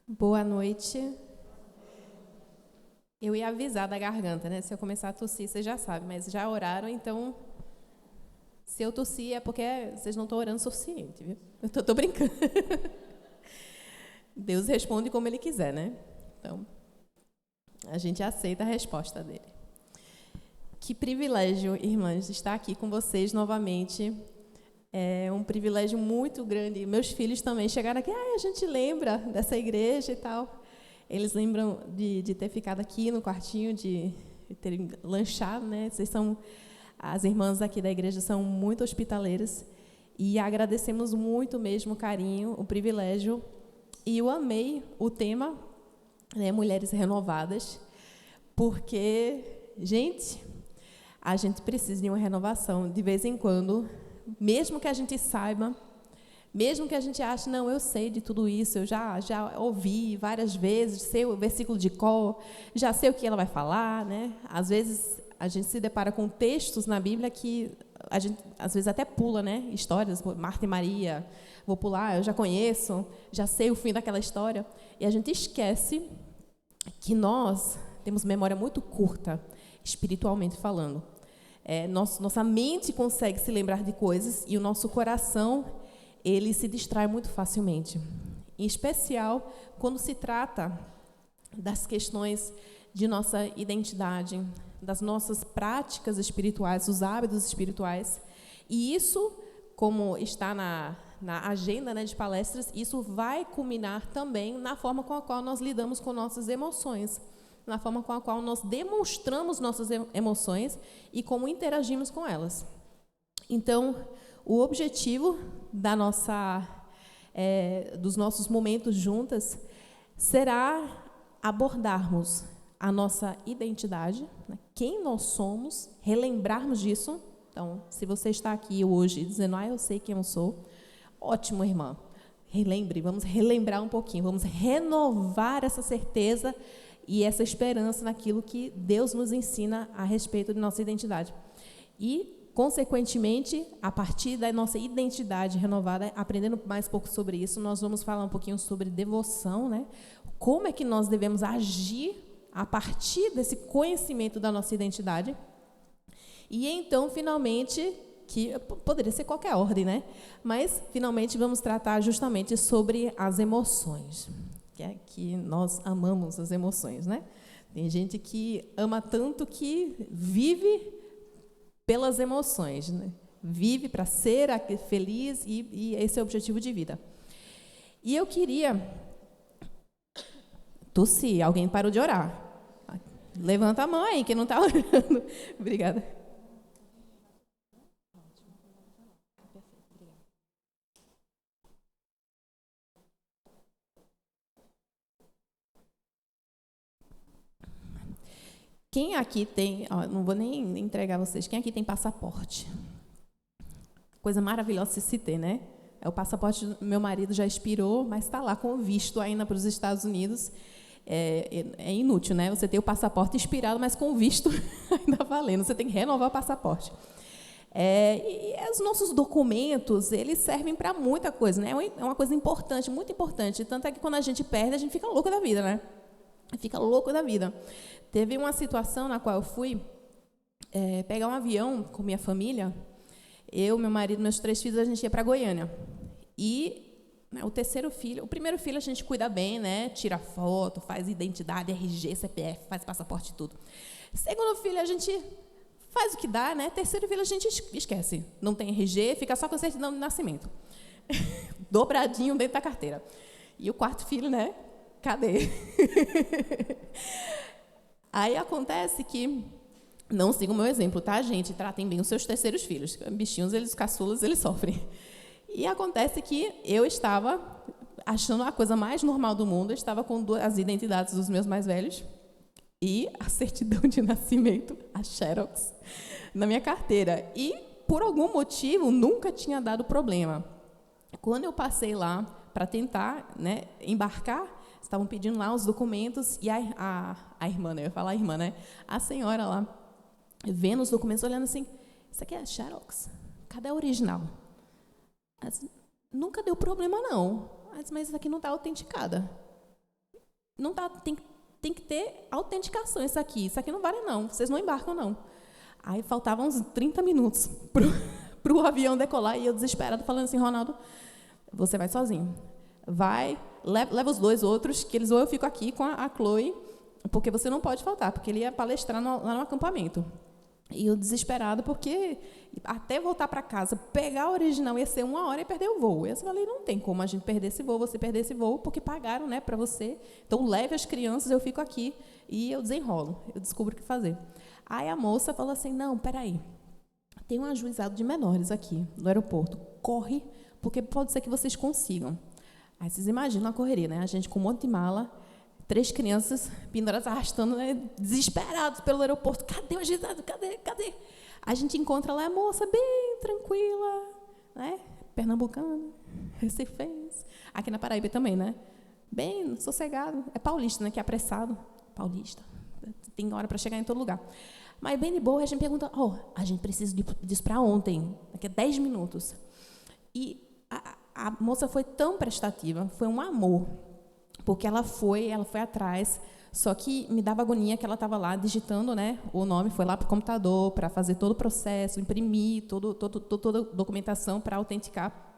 Boa noite. Eu ia avisar da garganta, né? Se eu começar a tossir, vocês já sabem, mas já oraram, então, se eu tossir é porque vocês não estão orando o suficiente, viu? Eu tô brincando. Deus responde como Ele quiser, né? Então, a gente aceita a resposta dele. Que privilégio, irmãs, estar aqui com vocês novamente. É um privilégio muito grande. Meus filhos também chegaram aqui, a gente lembra dessa igreja e tal. Eles lembram de ter ficado aqui no quartinho, de terem lanchado, né? As irmãs aqui da igreja são muito hospitaleiras e agradecemos muito mesmo o carinho, o privilégio. E eu amei o tema, né, Mulheres Renovadas, porque, gente, a gente precisa de uma renovação de vez em quando, mesmo que a gente saiba, mesmo que a gente ache, não, eu sei de tudo isso, eu já ouvi várias vezes, sei o versículo de cor, já sei o que ela vai falar, né? Às vezes a gente se depara com textos na Bíblia que a gente às vezes até pula, né? Histórias, Marta e Maria, vou pular, eu já conheço, já sei o fim daquela história, e a gente esquece que nós temos memória muito curta, espiritualmente falando. Nossa mente consegue se lembrar de coisas e o nosso coração, ele se distrai muito facilmente. Em especial, quando se trata das questões de nossa identidade, das nossas práticas espirituais, dos hábitos espirituais. E isso, como está na agenda, né, de palestras, isso vai culminar também na forma com a qual nós lidamos com nossas emoções, na forma com a qual nós demonstramos nossas emoções e como interagimos com elas. Então, o objetivo dos nossos momentos juntas será abordarmos a nossa identidade, né? Quem nós somos, relembrarmos disso. Então, se você está aqui hoje dizendo, eu sei quem eu sou, ótimo, irmã. Relembre, vamos relembrar um pouquinho, vamos renovar essa certeza e essa esperança naquilo que Deus nos ensina a respeito de nossa identidade. E, consequentemente, a partir da nossa identidade renovada, aprendendo mais um pouco sobre isso, nós vamos falar um pouquinho sobre devoção, né? Como é que nós devemos agir a partir desse conhecimento da nossa identidade. E então, finalmente, que poderia ser qualquer ordem, né? Mas, finalmente, vamos tratar justamente sobre as emoções. Que nós amamos as emoções, né? Tem gente que ama tanto que vive pelas emoções, né? Vive para ser feliz e esse é o objetivo de vida. E eu queria tossir, alguém parou de orar. Levanta a mão aí, quem não está orando. Obrigada. Quem aqui tem, não vou nem entregar vocês, quem aqui tem passaporte? Coisa maravilhosa se ter, né? O passaporte do meu marido já expirou, mas está lá com visto ainda para os Estados Unidos. É inútil, né? Você tem o passaporte expirado, mas com visto ainda valendo. Você tem que renovar o passaporte. E os nossos documentos, eles servem para muita coisa, né? É uma coisa importante, muito importante. Tanto é que quando a gente perde, a gente fica louco da vida, né? Fica louco da vida. Teve uma situação na qual eu fui pegar um avião com minha família. Eu, meu marido, meus 3 filhos, a gente ia para Goiânia. E o primeiro filho a gente cuida bem, né? Tira foto, faz identidade, RG, CPF, faz passaporte e tudo. Segundo filho, a gente faz o que dá, né? Terceiro filho, a gente esquece. Não tem RG, fica só com a certidão de nascimento. Dobradinho dentro da carteira. E o quarto filho, né? Cadê? Aí acontece que, não sigam o meu exemplo, tá, gente? Tratem bem os seus terceiros filhos. Bichinhos, os caçulas, eles sofrem. E acontece que eu estava achando a coisa mais normal do mundo, eu estava com as identidades dos meus mais velhos e a certidão de nascimento, a Xerox, na minha carteira. E, por algum motivo, nunca tinha dado problema. Quando eu passei lá para tentar, né, embarcar, estavam pedindo lá os documentos e a irmã, né, eu ia falar a irmã, né, a senhora lá, vendo os documentos, olhando assim, isso aqui é a Xerox? Cadê a original? Nunca deu problema, não. Mas isso aqui não está autenticada. não tá, tem que ter autenticação isso aqui não vale não, vocês não embarcam não. Aí faltavam uns 30 minutos para o avião decolar, e eu desesperado falando assim, Ronaldo, você vai sozinho, leva os 2 outros, que eles ou eu fico aqui com a Chloe, porque você não pode faltar, porque ele ia palestrar lá no acampamento. E eu desesperado, porque até voltar para casa, pegar a original, ia ser 1 hora e perder o voo. Eu falei, não tem como a gente perder esse voo, você perder esse voo, porque pagaram, né, para você. Então, leve as crianças, eu fico aqui e eu desenrolo, eu descubro o que fazer. Aí a moça falou assim, não, peraí, tem um ajuizado de menores aqui no aeroporto, corre, porque pode ser que vocês consigam. Aí vocês imaginam a correria, né? A gente com um monte de mala, 3 crianças penduradas, arrastando, né, desesperados pelo aeroporto. Cadê o ajuizado? Cadê? A gente encontra lá a moça bem tranquila, né? Pernambucana, recifense. Aqui na Paraíba também, né? Bem sossegado. É paulista, né? Que é apressado. Paulista. Tem hora para chegar em todo lugar. Mas bem de boa, a gente pergunta, a gente precisa disso para ontem, daqui a 10 minutos. E a moça foi tão prestativa, foi um amor, porque ela foi atrás, só que me dava agonia que ela estava lá digitando, né, o nome, foi lá para o computador para fazer todo o processo, imprimir toda a documentação para autenticar.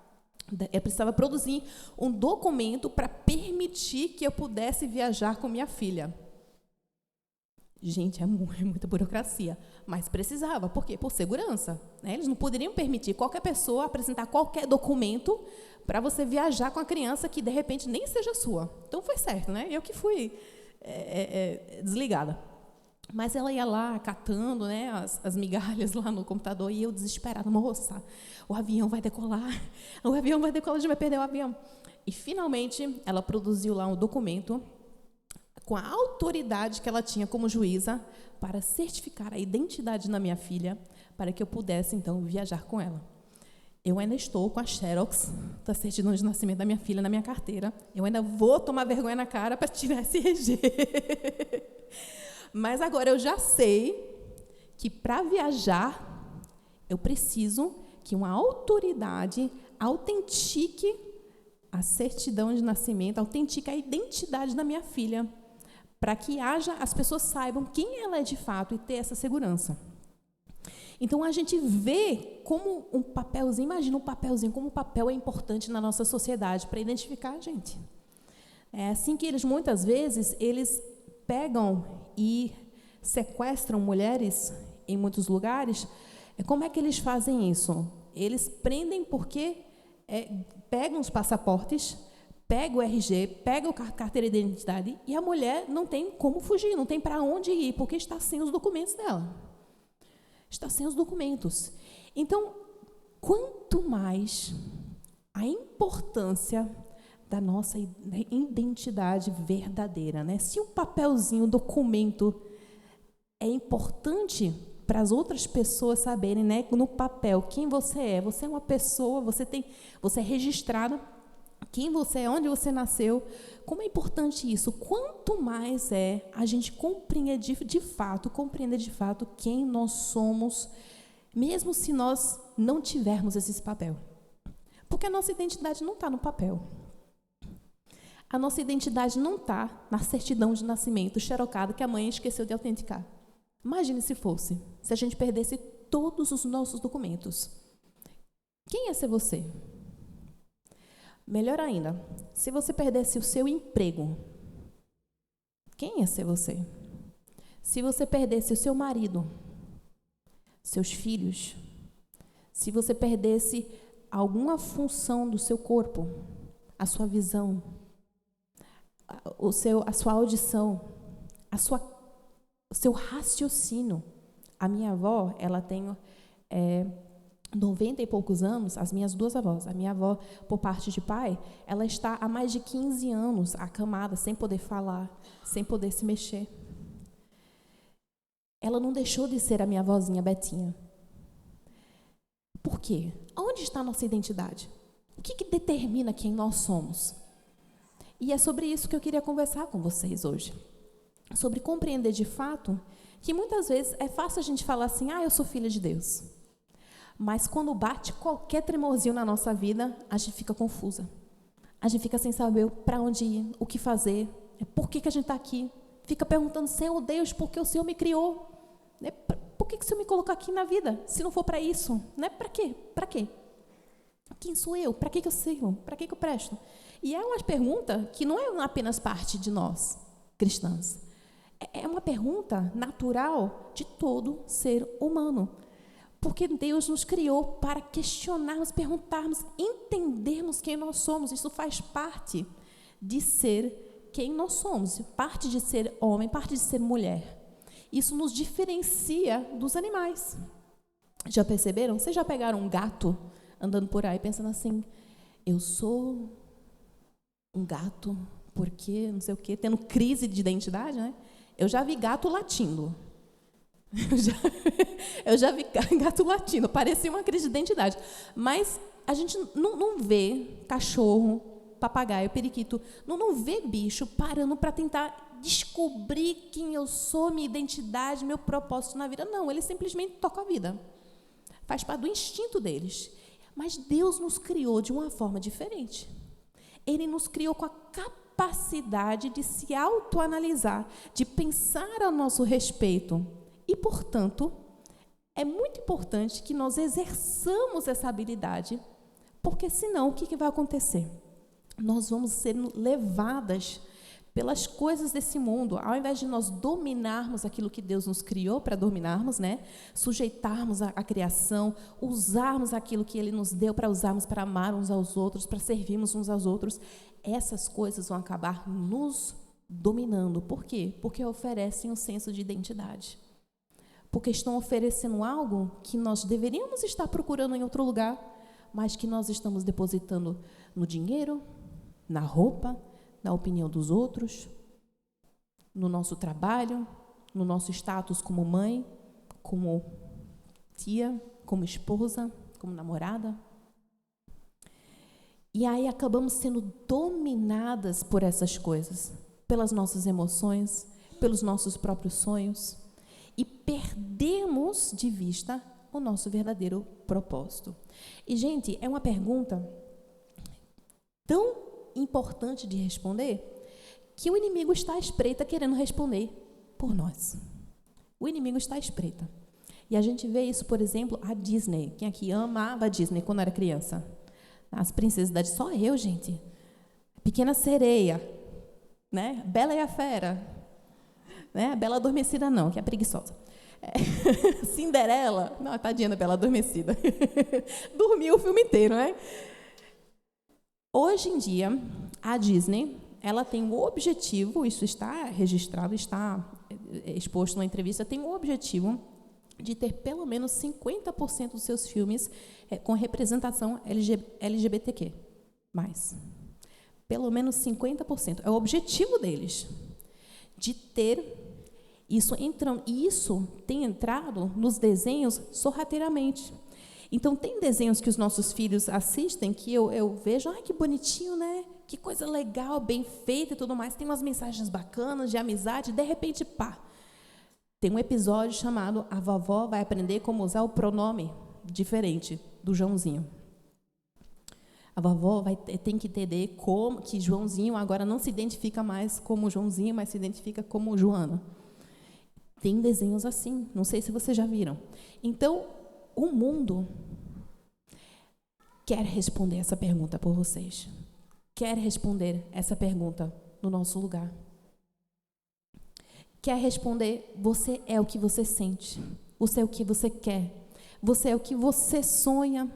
Eu precisava produzir um documento para permitir que eu pudesse viajar com minha filha. Gente, é muita burocracia, mas precisava. Por quê? Por segurança, né? Eles não poderiam permitir qualquer pessoa apresentar qualquer documento para você viajar com a criança que, de repente, nem seja sua. Então, foi certo, né? Eu que fui desligada. Mas ela ia lá, catando, né, as migalhas lá no computador, e eu desesperada, moça, o avião vai decolar, a gente vai perder o avião. E, finalmente, ela produziu lá um documento com a autoridade que ela tinha como juíza para certificar a identidade da minha filha, para que eu pudesse, então, viajar com ela. Eu ainda estou com a xerox da certidão de nascimento da minha filha na minha carteira. Eu ainda vou tomar vergonha na cara para tirar esse RG. Mas agora eu já sei que, para viajar, eu preciso que uma autoridade autentique a certidão de nascimento, autentique a identidade da minha filha, para que as pessoas saibam quem ela é de fato e ter essa segurança. Então, a gente vê como um papelzinho, imagina um papelzinho, como o papel é importante na nossa sociedade para identificar a gente. É assim que muitas vezes, eles pegam e sequestram mulheres em muitos lugares. Como é que eles fazem isso? Eles prendem porque pegam os passaportes, pega o RG, pega a carteira de identidade, e a mulher não tem como fugir, não tem para onde ir, porque está sem os documentos dela. Está sem os documentos. Então, quanto mais a importância da nossa identidade verdadeira, né? Se um papelzinho, um documento é importante para as outras pessoas saberem, né, no papel, quem você é. Você é uma pessoa, você é registrado, quem você é, onde você nasceu. Como é importante isso? Quanto mais a gente compreender de fato quem nós somos, mesmo se nós não tivermos esse papel. Porque a nossa identidade não está no papel. A nossa identidade não está na certidão de nascimento xerocada que a mãe esqueceu de autenticar. Imagine se fosse, se a gente perdesse todos os nossos documentos. Quem ia ser você? Melhor ainda, se você perdesse o seu emprego, quem ia ser você? Se você perdesse o seu marido, seus filhos, se você perdesse alguma função do seu corpo, a sua visão, a sua audição, o seu raciocínio. A minha avó, ela tem 90 e poucos anos, as minhas 2 avós. A minha avó, por parte de pai, ela está há mais de 15 anos acamada, sem poder falar, sem poder se mexer. Ela não deixou de ser a minha avózinha Betinha. Por quê? Onde está a nossa identidade? O que determina quem nós somos? E é sobre isso que eu queria conversar com vocês hoje. Sobre compreender de fato que muitas vezes é fácil a gente falar assim, eu sou filha de Deus. Mas quando bate qualquer tremorzinho na nossa vida, a gente fica confusa. A gente fica sem saber para onde ir, o que fazer. Por que a gente está aqui? Fica perguntando, Senhor Deus, por que o Senhor me criou? Por que o Senhor me colocou aqui na vida, se não for para isso? Para quê? Para quê? Quem sou eu? Para que eu sirvo? Para que eu presto? E é uma pergunta que não é apenas parte de nós, cristãs. É uma pergunta natural de todo ser humano. Porque Deus nos criou para questionarmos, perguntarmos, entendermos quem nós somos. Isso faz parte de ser quem nós somos, parte de ser homem, parte de ser mulher. Isso nos diferencia dos animais. Já perceberam? Vocês já pegaram um gato andando por aí pensando assim, eu sou um gato porque não sei o quê, tendo crise de identidade, né? Eu já vi gato latindo. Eu já vi gato latindo, parecia uma crise de identidade. Mas a gente não vê cachorro, papagaio, periquito, não vê bicho parando para tentar descobrir quem eu sou, minha identidade, meu propósito na vida. Não, eles simplesmente tocam a vida. Faz parte do instinto deles. Mas Deus nos criou de uma forma diferente. Ele nos criou com a capacidade de se autoanalisar, de pensar a nosso respeito. E, portanto, é muito importante que nós exerçamos essa habilidade, porque senão o que vai acontecer? Nós vamos ser levadas pelas coisas desse mundo, ao invés de nós dominarmos aquilo que Deus nos criou para dominarmos, né? Sujeitarmos a criação, usarmos aquilo que Ele nos deu para usarmos para amar uns aos outros, para servirmos uns aos outros, essas coisas vão acabar nos dominando. Por quê? Porque oferecem um senso de identidade. Porque estão oferecendo algo que nós deveríamos estar procurando em outro lugar, mas que nós estamos depositando no dinheiro, na roupa, na opinião dos outros, no nosso trabalho, no nosso status como mãe, como tia, como esposa, como namorada. E aí acabamos sendo dominadas por essas coisas, pelas nossas emoções, pelos nossos próprios sonhos, e perdemos de vista o nosso verdadeiro propósito. E, gente, é uma pergunta tão importante de responder que o inimigo está à espreita querendo responder por nós. O inimigo está à espreita. E a gente vê isso, por exemplo, a Disney. Quem aqui amava a Disney quando era criança? As princesas da Disney. Só eu, gente. Pequena Sereia, né? Bela e a Fera. Né? A Bela Adormecida não, que é preguiçosa. Cinderela. Não, tadinha da Bela Adormecida. Dormiu o filme inteiro, né? Hoje em dia, a Disney, ela tem o objetivo, isso está registrado, está exposto numa entrevista, tem o objetivo de ter pelo menos 50% dos seus filmes com representação LGBTQ+. Pelo menos 50%. É o objetivo deles, de ter isso entrando. E isso tem entrado nos desenhos sorrateiramente. Então, tem desenhos que os nossos filhos assistem que eu vejo, ai, que bonitinho, né? Que coisa legal, bem feita e tudo mais. Tem umas mensagens bacanas de amizade, de repente, pá. Tem um episódio chamado A Vovó Vai Aprender Como Usar o Pronome Diferente do Joãozinho. A vovó tem que entender que Joãozinho agora não se identifica mais como Joãozinho, mas se identifica como Joana. Tem desenhos assim, não sei se vocês já viram. Então, o mundo quer responder essa pergunta por vocês. Quer responder essa pergunta no nosso lugar. Quer responder, você é o que você sente. Você é o que você quer. Você é o que você sonha.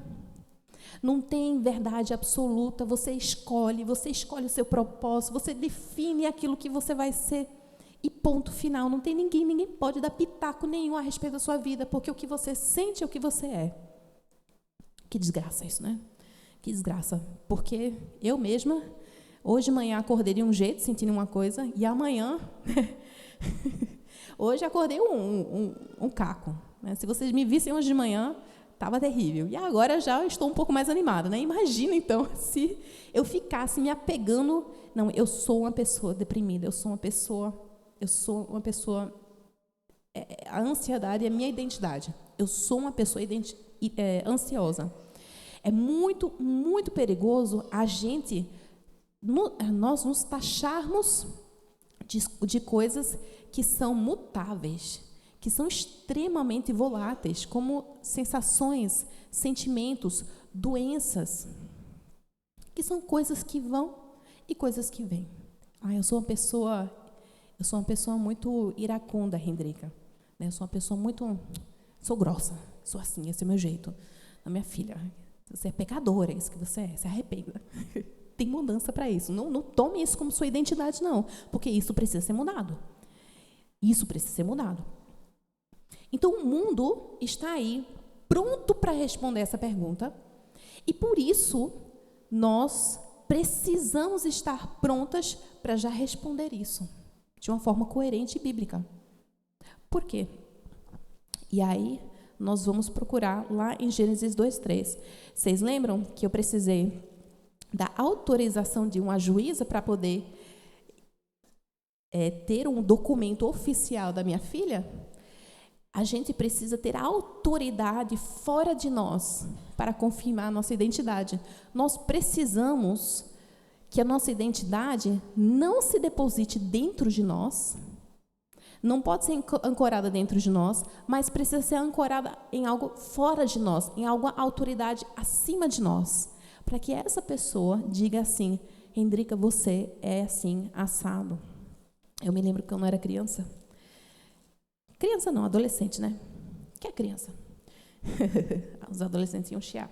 Não tem verdade absoluta. Você escolhe o seu propósito. Você define aquilo que você vai ser. E ponto final, não tem ninguém pode dar pitaco nenhum a respeito da sua vida, porque o que você sente é o que você é. Que desgraça isso, né? Que desgraça, porque eu mesma, hoje de manhã acordei de um jeito, sentindo uma coisa, e amanhã, hoje acordei um caco. Né? Se vocês me vissem hoje de manhã, estava terrível. E agora já estou um pouco mais animada, né? Imagina, então, se eu ficasse me apegando, não, eu sou uma pessoa deprimida, eu sou uma pessoa, a ansiedade é a minha identidade. Eu sou uma pessoa ansiosa. É muito, muito perigoso nós nos taxarmos de coisas que são mutáveis, que são extremamente voláteis, como sensações, sentimentos, doenças, que são coisas que vão e coisas que vêm. Eu sou uma pessoa muito iracunda, Hendrika. Eu sou uma pessoa sou grossa, sou assim, esse é o meu jeito. Minha filha, você é pecadora, é isso que você é, se arrependa. Tem mudança para isso. Não tome isso como sua identidade, não, porque isso precisa ser mudado. Isso precisa ser mudado. Então, o mundo está aí, pronto para responder essa pergunta, e por isso, nós precisamos estar prontas para já responder isso, de uma forma coerente e bíblica. Por quê? E aí, nós vamos procurar lá em Gênesis 2:3. Vocês lembram que eu precisei da autorização de uma juíza para poder ter um documento oficial da minha filha? A gente precisa ter a autoridade fora de nós para confirmar a nossa identidade. Nós precisamos que a nossa identidade não se deposite dentro de nós, não pode ser ancorada dentro de nós, mas precisa ser ancorada em algo fora de nós, em alguma autoridade acima de nós, para que essa pessoa diga assim: Hendrika, você é assim, assado. Eu me lembro que quando eu era criança não, adolescente, né? Que é criança? Os adolescentes iam chiar.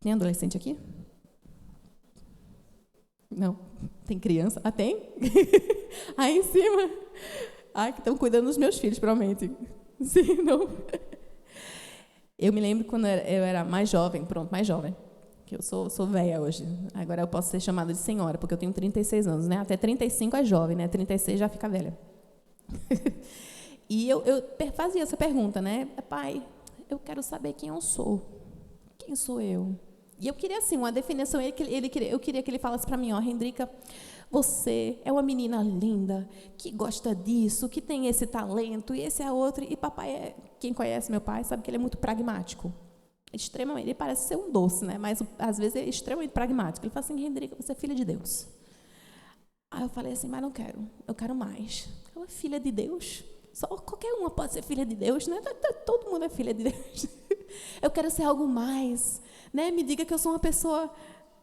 Tem adolescente aqui? Não. Tem criança? Tem? Aí em cima. Que estão cuidando dos meus filhos, provavelmente. Sim, não. Eu me lembro quando eu era mais jovem, que eu sou velha hoje. Agora eu posso ser chamada de senhora, porque eu tenho 36 anos, né? Até 35 é jovem, né? 36 já fica velha. E eu fazia essa pergunta, né? Pai, eu quero saber quem eu sou. Quem sou eu? E eu queria, assim, uma definição. Eu queria que ele falasse para mim, Hendrika, você é uma menina linda, que gosta disso, que tem esse talento, e esse é outro. E papai, quem conhece meu pai, sabe que ele é muito pragmático. Extremamente. Ele parece ser um doce, né? Mas, às vezes, ele é extremamente pragmático. Ele fala assim, Hendrika, você é filha de Deus. Aí eu falei assim, mas não quero. Eu quero mais. Eu é filha de Deus? Só qualquer uma pode ser filha de Deus, né? Todo mundo é filha de Deus. Eu quero ser algo mais, né? Me diga que eu sou uma pessoa...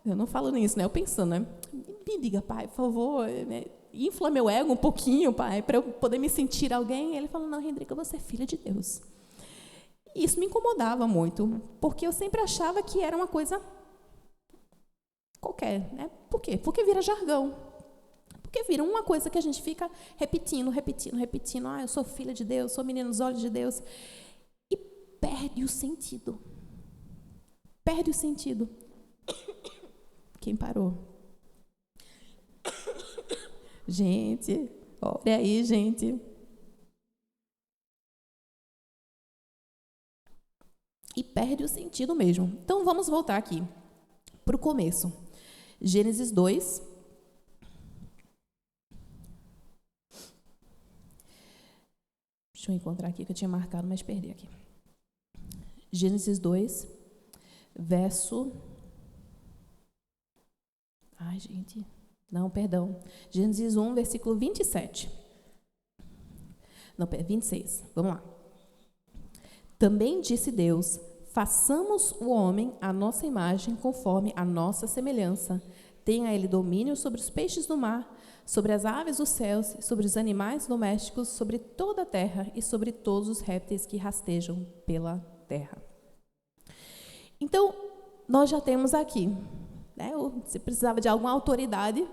Eu não falo nisso, né? Eu pensando, né? Me diga, pai, por favor, né? Infla meu ego um pouquinho, pai, para eu poder me sentir alguém. E ele falou, não, Hendrika, você é filha de Deus. E isso me incomodava muito, porque eu sempre achava que era uma coisa qualquer, né? Por quê? Porque vira jargão. Porque vira uma coisa que a gente fica repetindo. Eu sou filha de Deus, sou menina dos olhos de Deus. E perde o sentido. Perde o sentido. Quem parou? Gente, olha aí, gente. E perde o sentido mesmo. Então, vamos voltar aqui para o começo. Gênesis 2. Deixa eu encontrar aqui, que eu tinha marcado, mas perdi aqui. Gênesis 2, verso... Ai, gente. Não, perdão. Gênesis 1, versículo 27. Não, 26. Vamos lá. Também disse Deus, façamos o homem à nossa imagem, conforme a nossa semelhança. Tenha ele domínio sobre os peixes do mar, sobre as aves dos céus, sobre os animais domésticos, sobre toda a terra e sobre todos os répteis que rastejam pela terra. Então, nós já temos aqui, né? Você precisava de alguma autoridade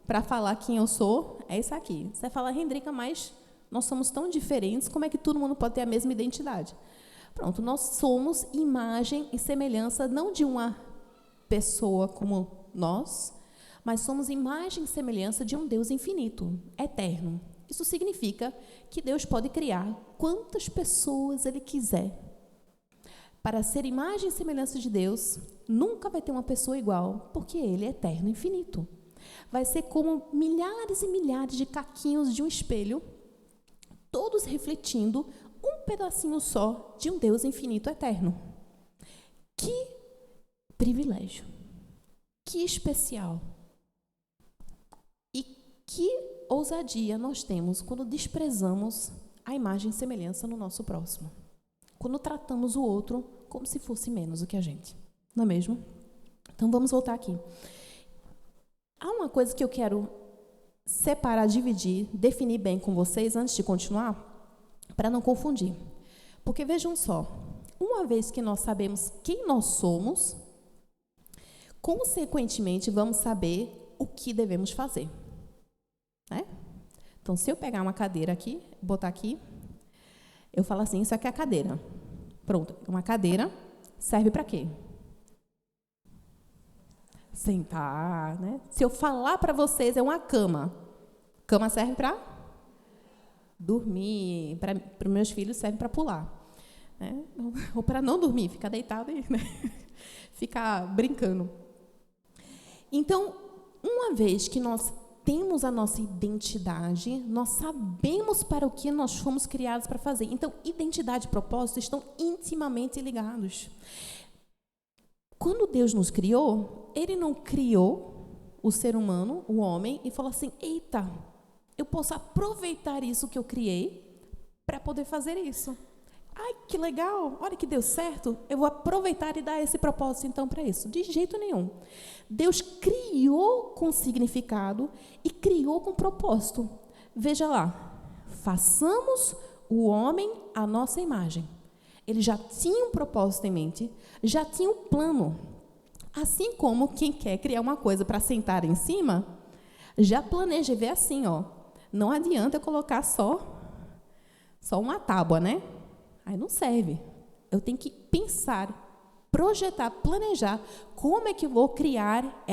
para falar quem eu sou, é isso aqui. Você fala, Hendrika, mas nós somos tão diferentes, como é que todo mundo pode ter a mesma identidade? Pronto, nós somos imagem e semelhança não de uma pessoa como nós, mas somos imagem e semelhança de um Deus infinito, eterno. Isso significa que Deus pode criar quantas pessoas Ele quiser. Para ser imagem e semelhança de Deus, nunca vai ter uma pessoa igual, porque Ele é eterno e infinito. Vai ser como milhares e milhares de caquinhos de um espelho, todos refletindo um pedacinho só de um Deus infinito eterno. Que privilégio! Que especial! E que ousadia nós temos quando desprezamos a imagem e semelhança no nosso próximo? Quando tratamos o outro como se fosse menos do que a gente. Não é mesmo? Então, vamos voltar aqui. Há uma coisa que eu quero separar, dividir, definir bem com vocês antes de continuar, para não confundir. Porque, vejam só, uma vez que nós sabemos quem nós somos, consequentemente, vamos saber o que devemos fazer. Né? Então, se eu pegar uma cadeira aqui, botar aqui, eu falo assim, isso aqui é a cadeira. Pronto, uma cadeira serve para quê? Sentar, né? Se eu falar para vocês, é uma cama. Cama serve para dormir, para os meus filhos serve para pular. Né? Ou para não dormir, ficar deitado e né? Ficar brincando. Então, uma vez que nós temos a nossa identidade, nós sabemos para o que nós fomos criados para fazer. Então, identidade e propósito estão intimamente ligados. Quando Deus nos criou, Ele não criou o ser humano, o homem, e falou assim, eita, eu posso aproveitar isso que eu criei para poder fazer isso. Ai, que legal, olha que deu certo, eu vou aproveitar e dar esse propósito então para isso. De jeito nenhum. Deus criou com significado e criou com propósito. Veja lá, façamos o homem à nossa imagem. Ele já tinha um propósito em mente, já tinha um plano. Assim como quem quer criar uma coisa para sentar em cima, já planeja e vê assim, ó. Não adianta eu colocar só uma tábua, né? Aí não serve. Eu tenho que pensar, projetar, planejar como é que eu vou criar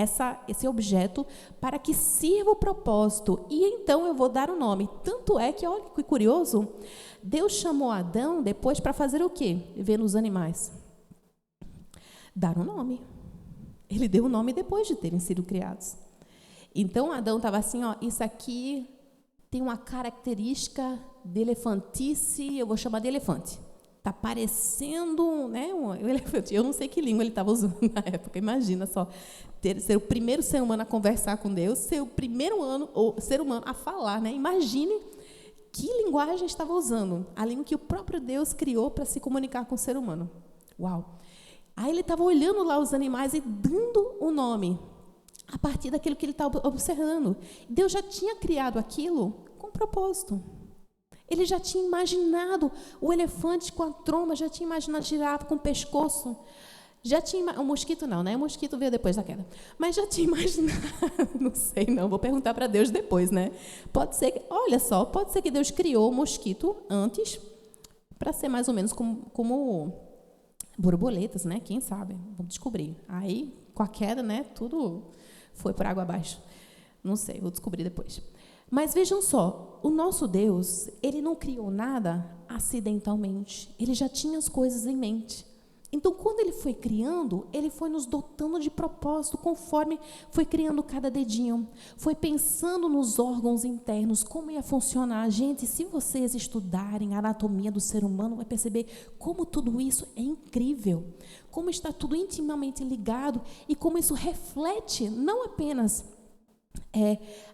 esse objeto para que sirva o propósito. E então eu vou dar o nome. Tanto é que, olha que curioso, Deus chamou Adão depois para fazer o quê? Ver nos animais. Dar um nome. Ele deu o nome depois de terem sido criados. Então, Adão estava assim, ó, isso aqui tem uma característica de elefantice, eu vou chamar de elefante. Está parecendo, né, um elefante. Eu não sei que língua ele estava usando na época. Imagina só, ser o primeiro ser humano a conversar com Deus, ser o primeiro ser humano a falar. Né? Imagine que linguagem estava usando. A língua que o próprio Deus criou para se comunicar com o ser humano. Uau! Aí ele estava olhando lá os animais e dando o nome a partir daquilo que ele estava observando. Deus já tinha criado aquilo com propósito. Ele já tinha imaginado o elefante com a tromba, já tinha imaginado a girafa com o pescoço. Já tinha o mosquito não, né? O mosquito veio depois da queda. Mas já tinha imaginado, não sei não, vou perguntar para Deus depois, né? Pode ser, olha só, pode ser que Deus criou o mosquito antes para ser mais ou menos como borboletas, né? Quem sabe? Vamos descobrir. Aí, com a queda, né? Tudo foi por água abaixo. Não sei, vou descobrir depois. Mas vejam só, o nosso Deus, Ele não criou nada acidentalmente. Ele já tinha as coisas em mente. Então, quando Ele foi criando, Ele foi nos dotando de propósito, conforme foi criando cada dedinho. Foi pensando nos órgãos internos, como ia funcionar. Gente, se vocês estudarem a anatomia do ser humano, vai perceber como tudo isso é incrível. Como está tudo intimamente ligado e como isso reflete não apenas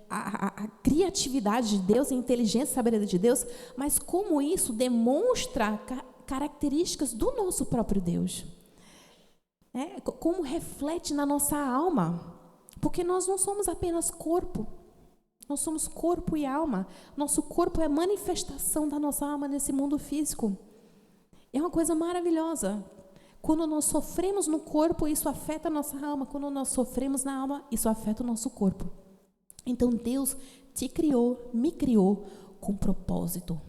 a criatividade de Deus, a inteligência e a sabedoria de Deus, mas como isso demonstra características do nosso próprio Deus. Como reflete na nossa alma. Porque nós não somos apenas corpo. Nós somos corpo e alma. Nosso corpo é a manifestação da nossa alma nesse mundo físico. É uma coisa maravilhosa. Quando nós sofremos no corpo, isso afeta a nossa alma. Quando nós sofremos na alma, isso afeta o nosso corpo. Então, Deus te criou, me criou com propósito.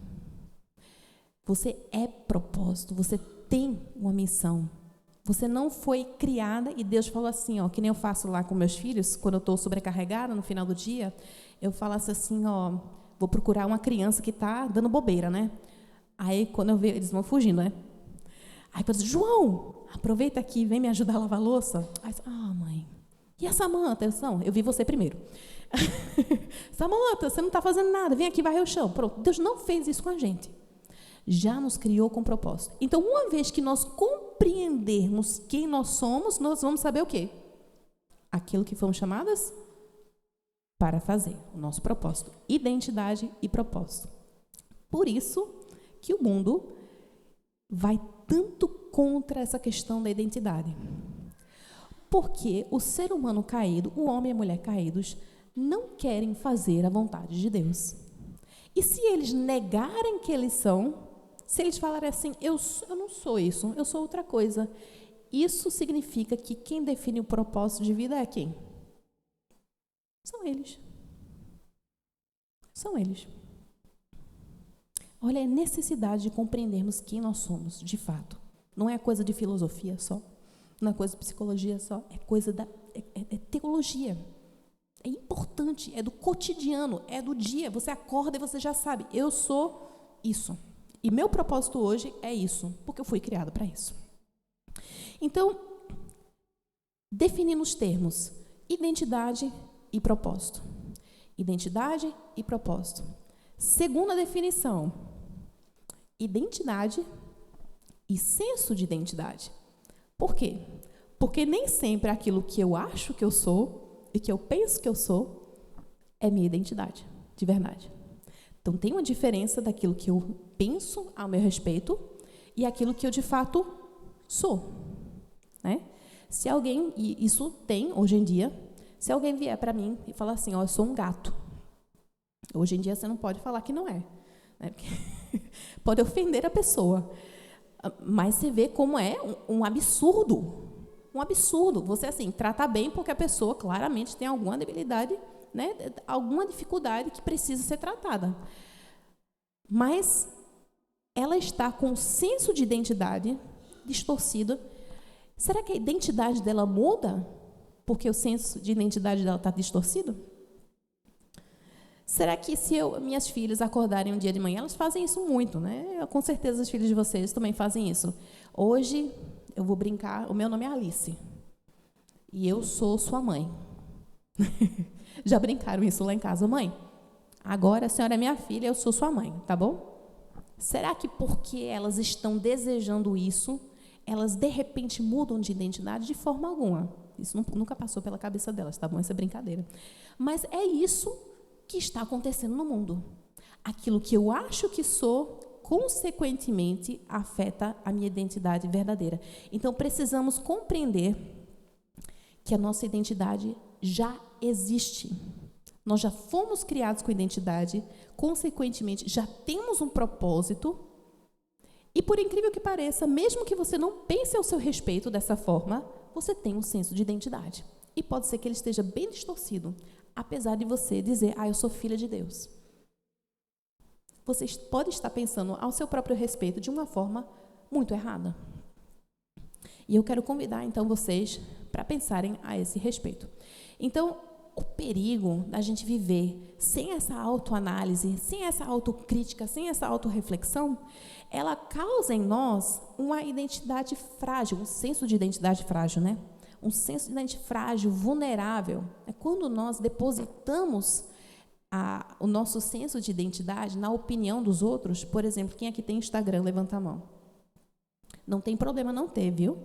Você é propósito, você tem uma missão. Você não foi criada e Deus falou assim, ó, que nem eu faço lá com meus filhos, quando eu estou sobrecarregada no final do dia, eu faço assim, ó, vou procurar uma criança que está dando bobeira, né? Aí, quando eu vejo, eles vão fugindo, né? Aí eu falo, João, aproveita aqui, vem me ajudar a lavar a louça. Aí, mãe, e a Samanta? Eu vi você primeiro. Samanta, você não está fazendo nada, vem aqui varrer o chão. Pronto, Deus não fez isso com a gente. Já nos criou com propósito. Então, uma vez que nós compreendermos quem nós somos, nós vamos saber o quê? Aquilo que fomos chamadas para fazer, o nosso propósito, identidade e propósito. Por isso que o mundo vai tanto contra essa questão da identidade. Porque o ser humano caído, o homem e a mulher caídos, não querem fazer a vontade de Deus. E se eles negarem que eles são, se eles falarem assim, eu não sou isso, eu sou outra coisa, isso significa que quem define o propósito de vida é quem? São eles. São eles. Olha, é necessidade de compreendermos quem nós somos, de fato. Não é coisa de filosofia só, não é coisa de psicologia só, é coisa é teologia. É importante, é do cotidiano, é do dia. Você acorda e você já sabe, eu sou isso. E meu propósito hoje é isso, porque eu fui criado para isso. Então, definindo os termos, identidade e propósito. Identidade e propósito. Segunda definição, identidade e senso de identidade. Por quê? Porque nem sempre aquilo que eu acho que eu sou e que eu penso que eu sou é minha identidade, de verdade. Então, tem uma diferença daquilo que eu penso ao meu respeito e aquilo que eu, de fato, sou. Né? Se alguém, e isso tem hoje em dia, se alguém vier para mim e falar assim, ó, eu sou um gato. Hoje em dia você não pode falar que não é. Né? Pode ofender a pessoa. Mas você vê como é um absurdo. Um absurdo. Você, assim, trata bem porque a pessoa claramente tem alguma debilidade, né? Alguma dificuldade que precisa ser tratada. Mas ela está com um senso de identidade distorcido. Será que a identidade dela muda porque o senso de identidade dela está distorcido? Será que se minhas filhas acordarem um dia de manhã, elas fazem isso muito, né? Com certeza as filhas de vocês também fazem isso. Hoje eu vou brincar, o meu nome é Alice e eu sou sua mãe. Já brincaram isso lá em casa, mãe? Agora a senhora é minha filha, eu sou sua mãe, tá bom? Será que porque elas estão desejando isso, elas de repente mudam de identidade? De forma alguma. Isso nunca passou pela cabeça delas, tá bom? Essa é brincadeira. Mas é isso que está acontecendo no mundo. Aquilo que eu acho que sou, consequentemente, afeta a minha identidade verdadeira. Então, precisamos compreender que a nossa identidade já existe. Nós já fomos criados com identidade, consequentemente, já temos um propósito. E, por incrível que pareça, mesmo que você não pense ao seu respeito dessa forma, você tem um senso de identidade. E pode ser que ele esteja bem distorcido, apesar de você dizer, eu sou filha de Deus. Você pode estar pensando ao seu próprio respeito de uma forma muito errada. E eu quero convidar, então, vocês para pensarem a esse respeito. Então, o perigo da gente viver sem essa autoanálise, sem essa autocrítica, sem essa autorreflexão, ela causa em nós uma identidade frágil, um senso de identidade frágil, né? Um senso de identidade frágil, vulnerável. É quando nós depositamos o nosso senso de identidade na opinião dos outros. Por exemplo, quem aqui tem Instagram, levanta a mão. Não tem problema não ter, viu?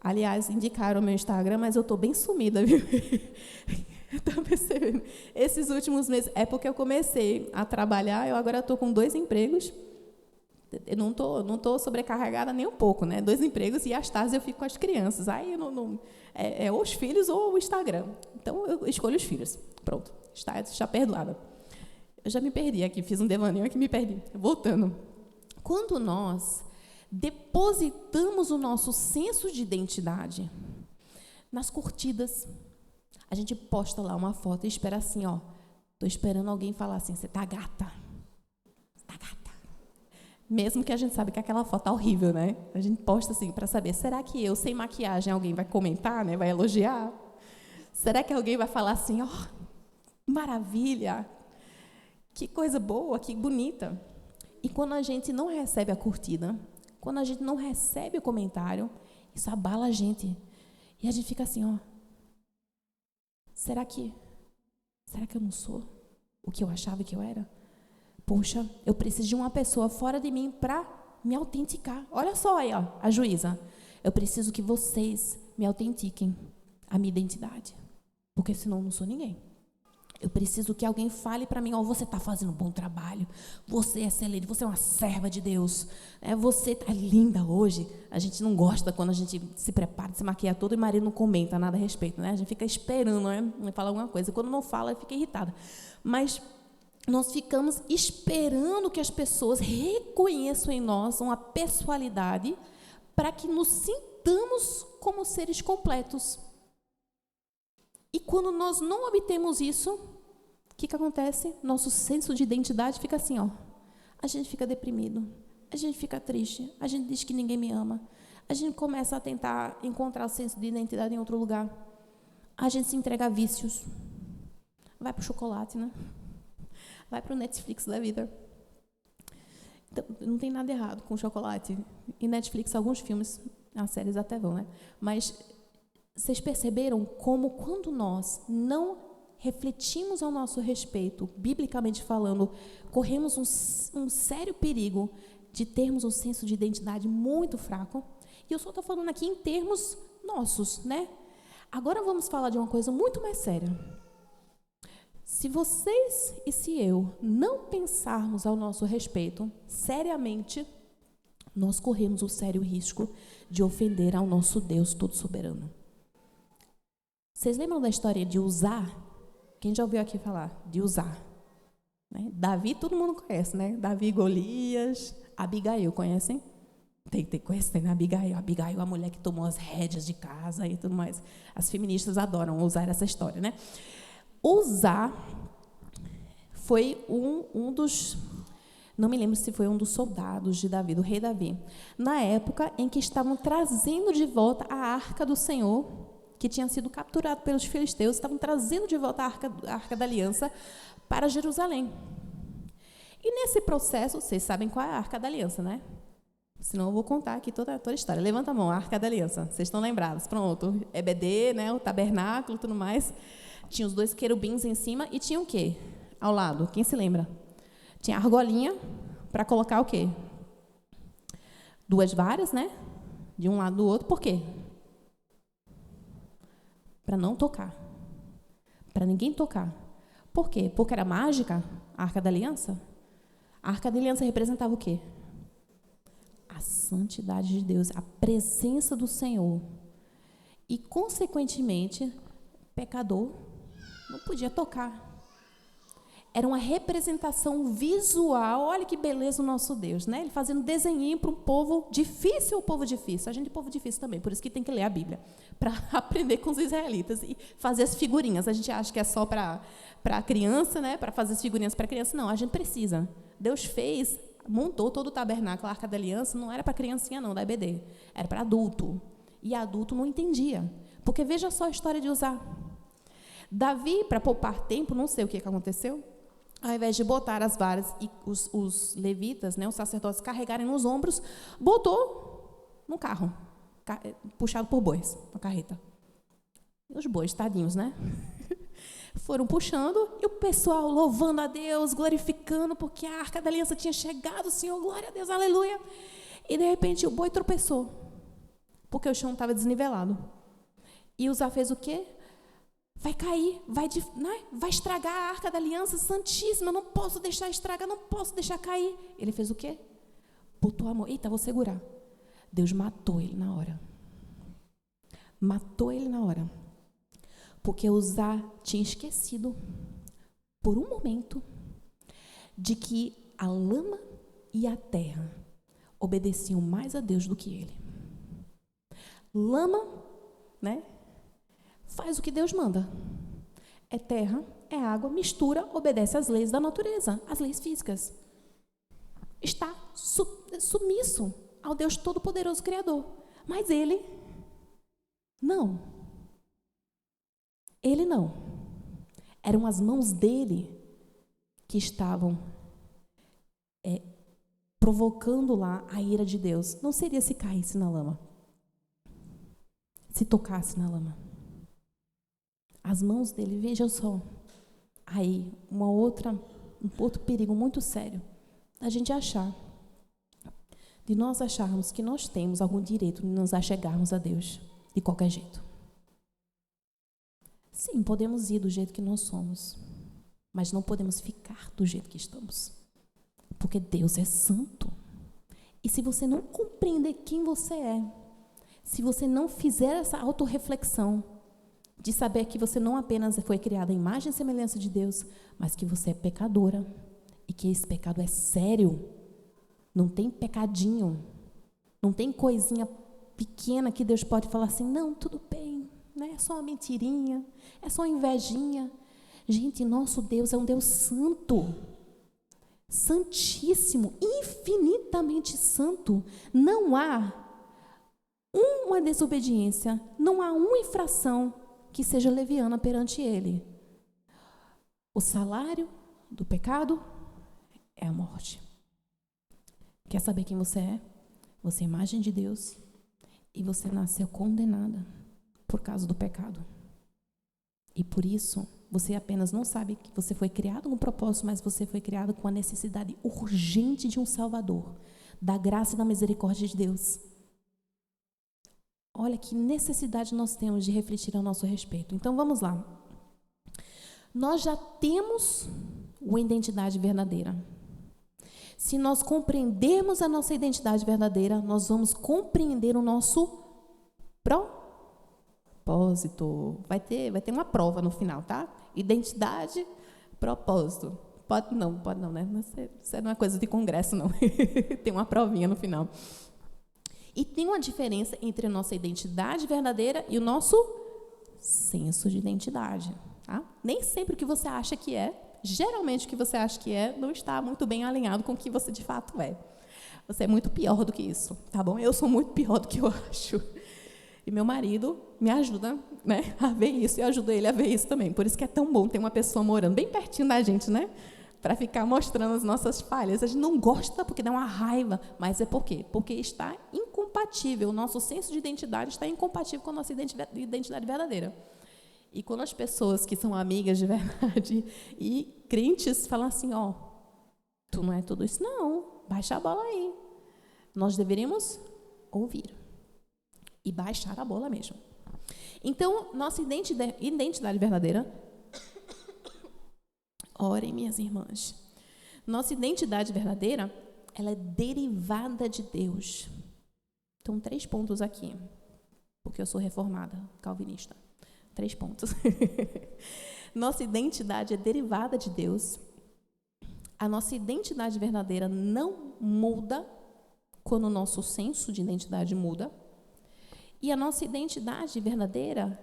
Aliás, indicaram o meu Instagram, mas eu estou bem sumida, viu? Estou percebendo. Esses últimos meses, é porque eu comecei a trabalhar, eu agora estou com 2 empregos. Eu não tô sobrecarregada nem um pouco, né? 2 empregos e às tardes eu fico com as crianças. Aí é ou os filhos ou o Instagram. Então eu escolho os filhos. Pronto, está perdoada. Eu já me perdi aqui, fiz um devaneio aqui, me perdi. Voltando. Quando nós depositamos o nosso senso de identidade nas curtidas, a gente posta lá uma foto e espera assim, ó. Tô esperando alguém falar assim, você tá gata. Tá gata. Mesmo que a gente sabe que aquela foto tá horrível, né? A gente posta assim para saber, será que eu, sem maquiagem, alguém vai comentar, né? Vai elogiar? Será que alguém vai falar assim, ó, maravilha, que coisa boa, que bonita? E quando a gente não recebe a curtida, quando a gente não recebe o comentário, isso abala a gente. E a gente fica assim, ó, será que eu não sou o que eu achava que eu era? Poxa, eu preciso de uma pessoa fora de mim para me autenticar. Olha só aí, ó, a juíza. Eu preciso que vocês me autentiquem a minha identidade, porque senão eu não sou ninguém. Eu preciso que alguém fale para mim, você está fazendo um bom trabalho, você é excelente, você é uma serva de Deus, você está linda hoje. A gente não gosta quando a gente se prepara, se maquia todo e o marido não comenta nada a respeito, né? A gente fica esperando, né? Falar alguma coisa. Quando não fala, fica irritada. Mas nós ficamos esperando que as pessoas reconheçam em nós uma pessoalidade para que nos sintamos como seres completos. E quando nós não obtemos isso, o que acontece? Nosso senso de identidade fica assim, ó. A gente fica deprimido, a gente fica triste, a gente diz que ninguém me ama, a gente começa a tentar encontrar o senso de identidade em outro lugar, a gente se entrega a vícios, vai para o chocolate, né? Vai para o Netflix da vida. Então, não tem nada errado com chocolate. E Netflix, alguns filmes, as séries até vão, né? Mas vocês perceberam como quando nós não refletimos ao nosso respeito, biblicamente falando, corremos um sério perigo de termos um senso de identidade muito fraco? E eu só estou falando aqui em termos nossos, né? Agora vamos falar de uma coisa muito mais séria. Se vocês e se eu não pensarmos ao nosso respeito seriamente, nós corremos o sério risco de ofender ao nosso Deus todo-soberano. Vocês lembram da história de Uzá? Quem já ouviu aqui falar de Uzá? Né? Davi, todo mundo conhece, né? Davi, Golias, Abigail, conhecem? Tem que conhecer, né? Abigail, a mulher que tomou as rédeas de casa e tudo mais. As feministas adoram usar essa história, né? Uzá foi um dos, não me lembro se foi um dos soldados de Davi, do rei Davi, na época em que estavam trazendo de volta a arca do Senhor, que tinha sido capturado pelos filisteus, estavam trazendo de volta a arca da aliança para Jerusalém. E nesse processo, vocês sabem qual é a arca da aliança, né? Senão eu vou contar aqui toda a história. Levanta a mão, a arca da aliança. Vocês estão lembrados? Pronto. EBD, né? O tabernáculo e tudo mais. Tinha os 2 querubins em cima e tinha o quê? Ao lado, quem se lembra? Tinha a argolinha para colocar o quê? 2 varas, né? De um lado do outro. Por quê? Para não tocar. Para ninguém tocar. Por quê? Porque era mágica a Arca da Aliança? A Arca da Aliança representava o quê? A santidade de Deus, a presença do Senhor. E, consequentemente, pecador não podia tocar. Era uma representação visual. Olha que beleza o nosso Deus, né? Ele fazendo desenhinho para um povo difícil. A gente é povo difícil também, por isso que tem que ler a Bíblia, para aprender com os israelitas e fazer as figurinhas. A gente acha que é só para criança, né? Para fazer as figurinhas para criança. Não, a gente precisa. Deus fez, montou todo o tabernáculo, a Arca da Aliança, não era para criancinha não, da EBD, era para adulto. E adulto não entendia, porque veja só a história de Uzá. Davi, para poupar tempo, não sei o que aconteceu, ao invés de botar as varas e os levitas, né, os sacerdotes, carregarem nos ombros, botou no carro, puxado por bois, uma carreta. E os bois, tadinhos, né? Foram puxando e o pessoal louvando a Deus, glorificando, porque a Arca da Aliança tinha chegado, Senhor, glória a Deus, aleluia. E, de repente, o boi tropeçou, porque o chão estava desnivelado. E Uzá fez o quê? Vai cair, vai estragar a Arca da Aliança Santíssima, não posso deixar estragar, não posso deixar cair. Ele fez o quê? Botou a mão, eita, vou segurar. Deus matou ele na hora. Matou ele na hora. Porque Uzá tinha esquecido, por um momento, de que a lama e a terra obedeciam mais a Deus do que ele. Lama, né? Faz o que Deus manda. É terra, é água, mistura, obedece às leis da natureza, às leis físicas. Está submisso ao Deus Todo-Poderoso Criador. Mas ele não. Ele não. Eram as mãos dele que estavam provocando lá a ira de Deus. Não seria se caísse na lama, se tocasse na lama. As mãos dele, veja só. Aí, um outro perigo muito sério da gente achar, de nós acharmos que nós temos algum direito de nos achegarmos a Deus de qualquer jeito. Sim, podemos ir do jeito que nós somos. mas não podemos ficar do jeito que estamos, porque Deus é santo. E se você não compreender quem você é, se você não fizer essa autorreflexão de saber que você não apenas foi criada à imagem e semelhança de Deus, mas que você é pecadora e que esse pecado é sério, não tem pecadinho, não tem coisinha pequena que Deus pode falar assim, não, tudo bem, né? É só uma mentirinha, é só uma invejinha. Gente, nosso Deus é um Deus santo, santíssimo, infinitamente santo. Não há uma desobediência, não há uma infração que seja leviana perante Ele. O salário do pecado é a morte. Quer saber quem você é? Você é imagem de Deus e você nasceu condenada por causa do pecado. E por isso, você apenas não sabe que você foi criado com um propósito, mas você foi criado com a necessidade urgente de um Salvador, da graça e da misericórdia de Deus. Olha que necessidade nós temos de refletir a nosso respeito. Então, vamos lá. Nós já temos uma identidade verdadeira. Se nós compreendermos a nossa identidade verdadeira, nós vamos compreender o nosso propósito. Vai ter uma prova no final, tá? Identidade, propósito. Pode não, né? Isso não é coisa de congresso, não. Tem uma provinha no final. E tem uma diferença entre a nossa identidade verdadeira e o nosso senso de identidade. Tá? Nem sempre o que você acha que é, geralmente o que você acha que é, não está muito bem alinhado com o que você de fato é. Você é muito pior do que isso, tá bom? Eu sou muito pior do que eu acho. E meu marido me ajuda, né, a ver isso, e eu ajudo ele a ver isso também. Por isso que é tão bom ter uma pessoa morando bem pertinho da gente, né? Para ficar mostrando as nossas falhas. A gente não gosta porque dá uma raiva, mas é por quê? Porque está incompatível, o nosso senso de identidade está incompatível com a nossa identidade verdadeira. E quando as pessoas que são amigas de verdade e crentes falam assim, ó, tu não é tudo isso, não, baixa a bola aí. Nós deveríamos ouvir e baixar a bola mesmo. Então, nossa identidade verdadeira, orem, minhas irmãs, nossa identidade verdadeira, ela é derivada de Deus. Então, 3 pontos aqui, porque eu sou reformada, calvinista. 3 pontos. Nossa identidade é derivada de Deus. A nossa identidade verdadeira não muda quando o nosso senso de identidade muda. E a nossa identidade verdadeira,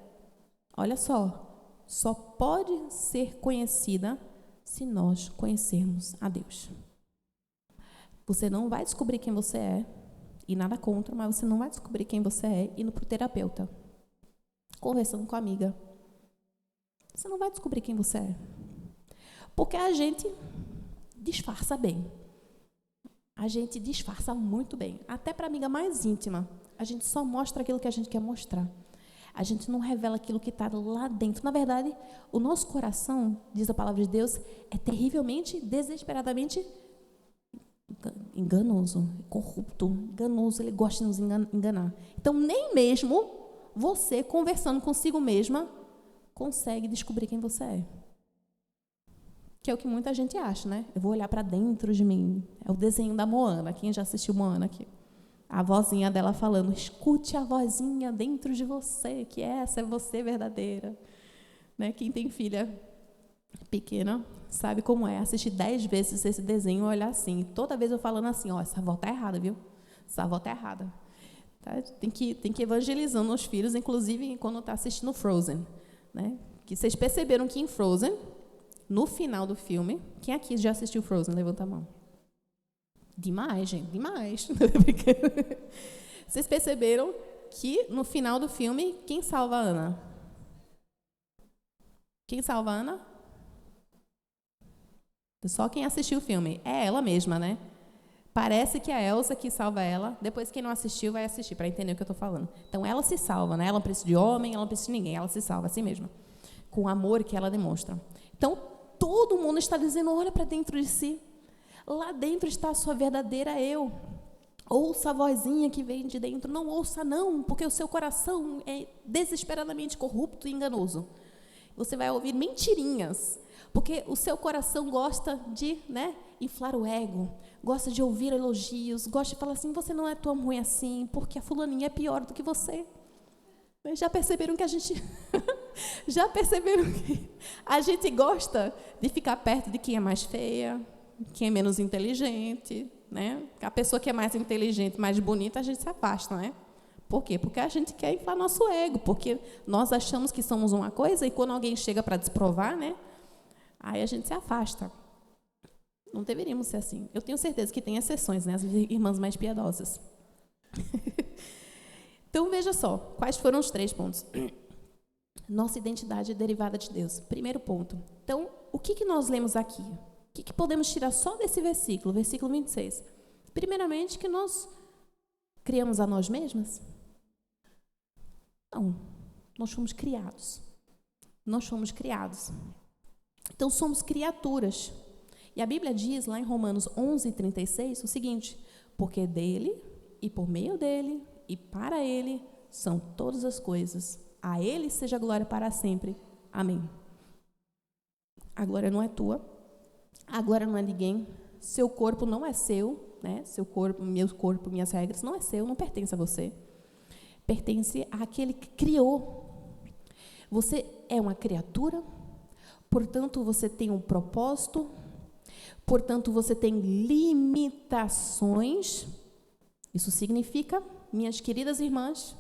olha só pode ser conhecida se nós conhecermos a Deus. Você não vai descobrir quem você é, e nada contra, mas você não vai descobrir quem você é indo para o terapeuta, conversando com a amiga. Você não vai descobrir quem você é. Porque a gente disfarça bem. A gente disfarça muito bem. Até para a amiga mais íntima, a gente só mostra aquilo que a gente quer mostrar. A gente não revela aquilo que está lá dentro. Na verdade, o nosso coração, diz a palavra de Deus, é terrivelmente, desesperadamente enganoso, corrupto, enganoso. Ele gosta de nos enganar. Então, nem mesmo você, conversando consigo mesma, consegue descobrir quem você é. Que é o que muita gente acha, né? Eu vou olhar para dentro de mim. É o desenho da Moana. Quem já assistiu Moana aqui? A vozinha dela falando, escute a vozinha dentro de você, que essa é você verdadeira. Né? Quem tem filha pequena sabe como é assistir 10 vezes esse desenho e olhar assim. E toda vez eu falando assim, ó, essa avó está errada, viu? Essa avó está errada. Tá? Tem que ir evangelizando os filhos, inclusive quando está assistindo Frozen. Né? Que vocês perceberam que em Frozen, no final do filme, quem aqui já assistiu Frozen? Levanta a mão. Demais, gente, demais. Vocês perceberam que no final do filme, quem salva a Ana? Quem salva a Ana? Só quem assistiu o filme. É ela mesma, né? Parece que é a Elsa que salva ela. Depois, quem não assistiu, vai assistir para entender o que eu estou falando. Então, ela se salva, né? Ela não precisa de homem, ela não precisa de ninguém. Ela se salva assim mesmo, com o amor que ela demonstra. Então, todo mundo está dizendo, olha para dentro de si. Lá dentro está a sua verdadeira eu. Ouça a vozinha que vem de dentro. Não ouça, não, porque o seu coração é desesperadamente corrupto e enganoso. Você vai ouvir mentirinhas. Porque o seu coração gosta de, inflar o ego, gosta de ouvir elogios, gosta de falar assim, você não é tão ruim assim, porque a fulaninha é pior do que você. Já perceberam que a gente gosta de ficar perto de quem é mais feia, quem é menos inteligente, né? A pessoa que é mais inteligente, mais bonita, a gente se afasta, né? Por quê? Porque a gente quer inflar nosso ego, porque nós achamos que somos uma coisa e quando alguém chega para desprovar, né? Aí a gente se afasta. Não deveríamos ser assim. Eu tenho certeza que tem exceções, né? As irmãs mais piedosas. Então, veja só, quais foram os 3 pontos? Nossa identidade é derivada de Deus. Primeiro ponto. Então, o que nós lemos aqui? O que podemos tirar só desse versículo 26? Primeiramente, que nós criamos a nós mesmas? Não. Nós fomos criados. Nós fomos criados. Então, somos criaturas. E a Bíblia diz, lá em Romanos 11:36, o seguinte, porque dele, e por meio dele, e para ele, são todas as coisas. A ele seja a glória para sempre. Amém. A glória não é tua, a glória não é ninguém, seu corpo não é seu, né? Seu corpo, meu corpo, minhas regras, não é seu, não pertence a você. Pertence àquele que criou. Você é uma criatura, portanto, você tem um propósito, portanto, você tem limitações. Isso significa, minhas queridas irmãs,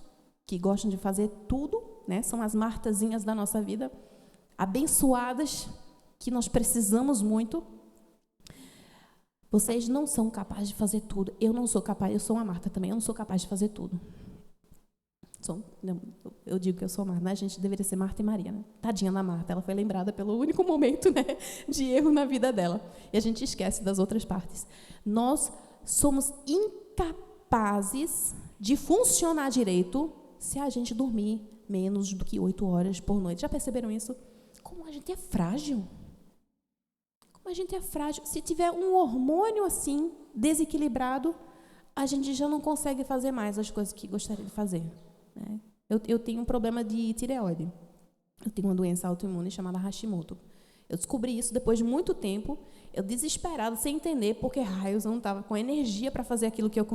que gostam de fazer tudo, né? São as Martazinhas da nossa vida, abençoadas, que nós precisamos muito. Vocês não são capazes de fazer tudo. Eu não sou capaz, eu sou uma Marta também, eu não sou capaz de fazer tudo. Eu digo que eu sou Marta, mas a gente deveria ser Marta e Maria, né? Tadinha da Marta, ela foi lembrada pelo único momento, né, de erro na vida dela. E a gente esquece das outras partes. Nós somos incapazes de funcionar direito se a gente dormir menos do que 8 horas por noite. Já perceberam isso? Como a gente é frágil. Como a gente é frágil. Se tiver um hormônio assim, desequilibrado, a gente já não consegue fazer mais as coisas que gostaria de fazer. Né? Eu tenho um problema de tireoide. Eu tenho uma doença autoimune chamada Hashimoto. Eu descobri isso depois de muito tempo, eu desesperada, sem entender porque raios eu não estava com energia para fazer aquilo que eu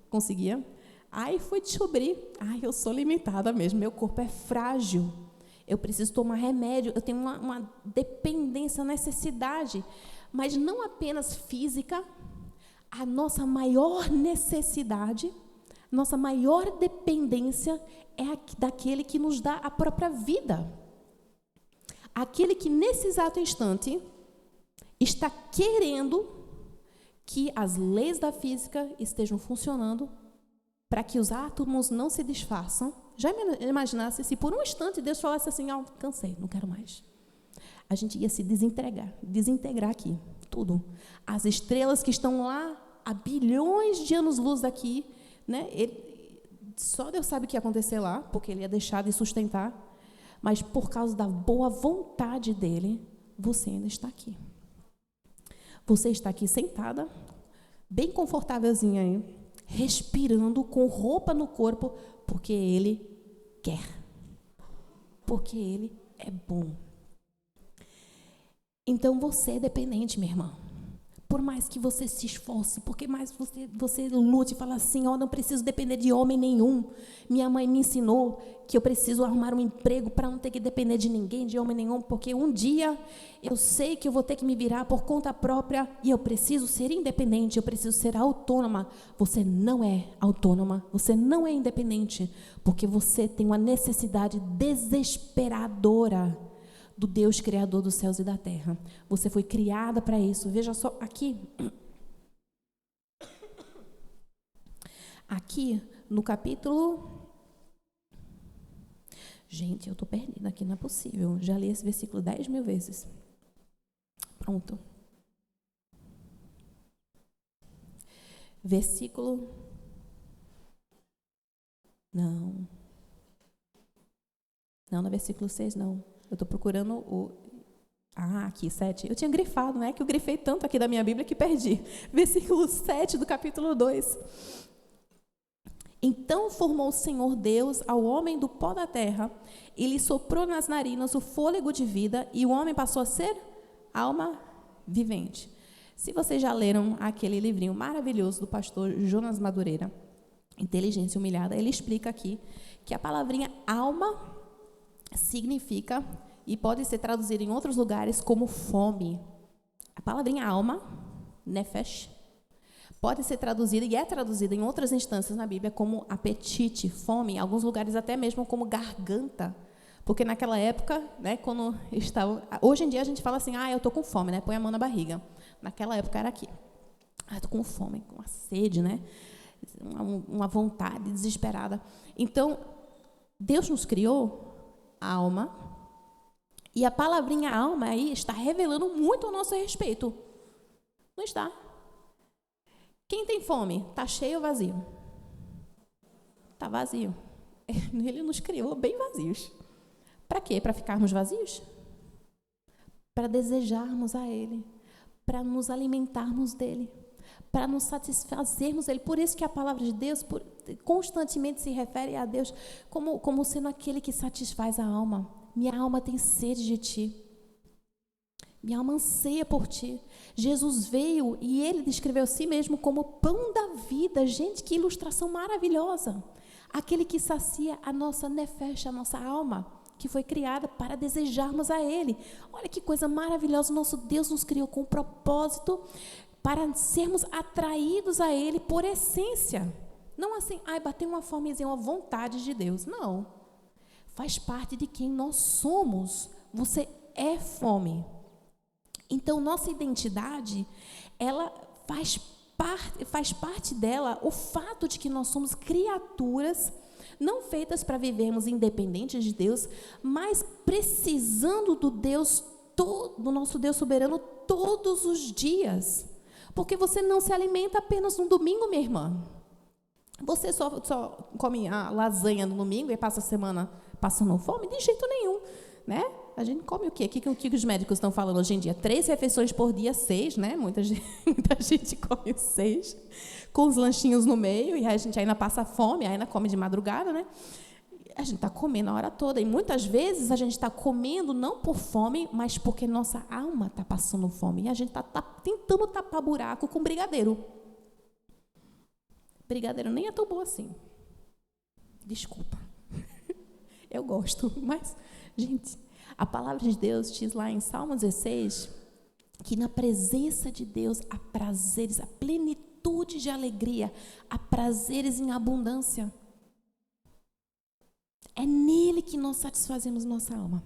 conseguia. Aí fui descobrir, eu sou limitada mesmo, meu corpo é frágil, eu preciso tomar remédio, eu tenho uma dependência, necessidade, mas não apenas física, a nossa maior necessidade, nossa maior dependência é daquele que nos dá a própria vida. Aquele que, nesse exato instante, está querendo que as leis da física estejam funcionando para que os átomos não se desfaçam. Já imaginasse se por um instante Deus falasse assim, cansei, não quero mais. A gente ia se desintegrar aqui, tudo. As estrelas que estão lá há bilhões de anos-luz daqui, né? Só Deus sabe o que ia acontecer lá, porque Ele ia deixar de sustentar. Mas por causa da boa vontade dEle, você ainda está aqui. Você está aqui sentada, bem confortávelzinha aí, respirando, com roupa no corpo, porque Ele quer. Porque Ele é bom. Então, você é dependente, minha irmã. Por mais que você se esforce, porque mais você lute e fala assim, não preciso depender de homem nenhum. Minha mãe me ensinou que eu preciso arrumar um emprego para não ter que depender de ninguém, de homem nenhum, porque um dia eu sei que eu vou ter que me virar por conta própria e eu preciso ser independente, eu preciso ser autônoma. Você não é autônoma, você não é independente, porque você tem uma necessidade desesperadora do Deus Criador dos céus e da terra. Você foi criada para isso. Veja só, aqui no capítulo... Gente, eu estou perdida aqui, não é possível. Já li esse versículo 10.000 vezes. Pronto. Versículo... Não, no versículo 6, não. Eu estou procurando o... aqui, 7. Eu tinha grifado, né? Que eu grifei tanto aqui da minha Bíblia que perdi. Versículo 7 do capítulo 2. Então formou o Senhor Deus ao homem do pó da terra, e lhe soprou nas narinas o fôlego de vida, e o homem passou a ser alma vivente. Se vocês já leram aquele livrinho maravilhoso do pastor Jonas Madureira, Inteligência Humilhada, ele explica aqui que a palavrinha alma significa, e pode ser traduzida em outros lugares como fome. A palavrinha alma, nefesh, pode ser traduzida, e é traduzida em outras instâncias na Bíblia, como apetite, fome, em alguns lugares até mesmo como garganta. Porque naquela época, né, quando estava... Hoje em dia a gente fala assim, eu estou com fome, né? Põe a mão na barriga. Naquela época era aqui. Estou com fome, com uma sede, né? Uma vontade desesperada. Então, Deus nos criou a alma, e a palavrinha alma aí está revelando muito ao nosso respeito. Não está? Quem tem fome? Está cheio ou vazio? Está vazio. Ele nos criou bem vazios. Para quê? Para ficarmos vazios? Para desejarmos a Ele, para nos alimentarmos dEle, para nos satisfazermos dEle. Por isso que a palavra de Deus constantemente se refere a Deus como sendo aquele que satisfaz a alma. Minha alma tem sede de Ti. Minha alma anseia por Ti. Jesus veio e Ele descreveu a si mesmo como pão da vida. Gente, que ilustração maravilhosa. Aquele que sacia a nossa nefesh, a nossa alma, que foi criada para desejarmos a Ele. Olha que coisa maravilhosa. Nosso Deus nos criou com um propósito para sermos atraídos a Ele por essência. Não assim, bateu uma fomezinha, uma vontade de Deus. Não. Faz parte de quem nós somos. Você é fome. Então, nossa identidade, ela faz parte dela o fato de que nós somos criaturas não feitas para vivermos independentes de Deus, mas precisando do nosso Deus soberano todos os dias. Porque você não se alimenta apenas no domingo, minha irmã. Você só come a lasanha no domingo e passa a semana passando fome? De jeito nenhum, né? A gente come o quê? O que os médicos estão falando hoje em dia? 3 refeições por dia, 6, né? Muita gente come 6, com os lanchinhos no meio, e a gente ainda passa fome, ainda come de madrugada, né? A gente está comendo a hora toda, e muitas vezes a gente está comendo não por fome, mas porque nossa alma está passando fome, e a gente está tentando tapar buraco com brigadeiro. Brigadeiro nem é tão bom assim. Desculpa. Eu gosto, mas, gente, a palavra de Deus diz lá em Salmo 16 que na presença de Deus há prazeres, há plenitude de alegria, há prazeres em abundância. É nele que nós satisfazemos nossa alma.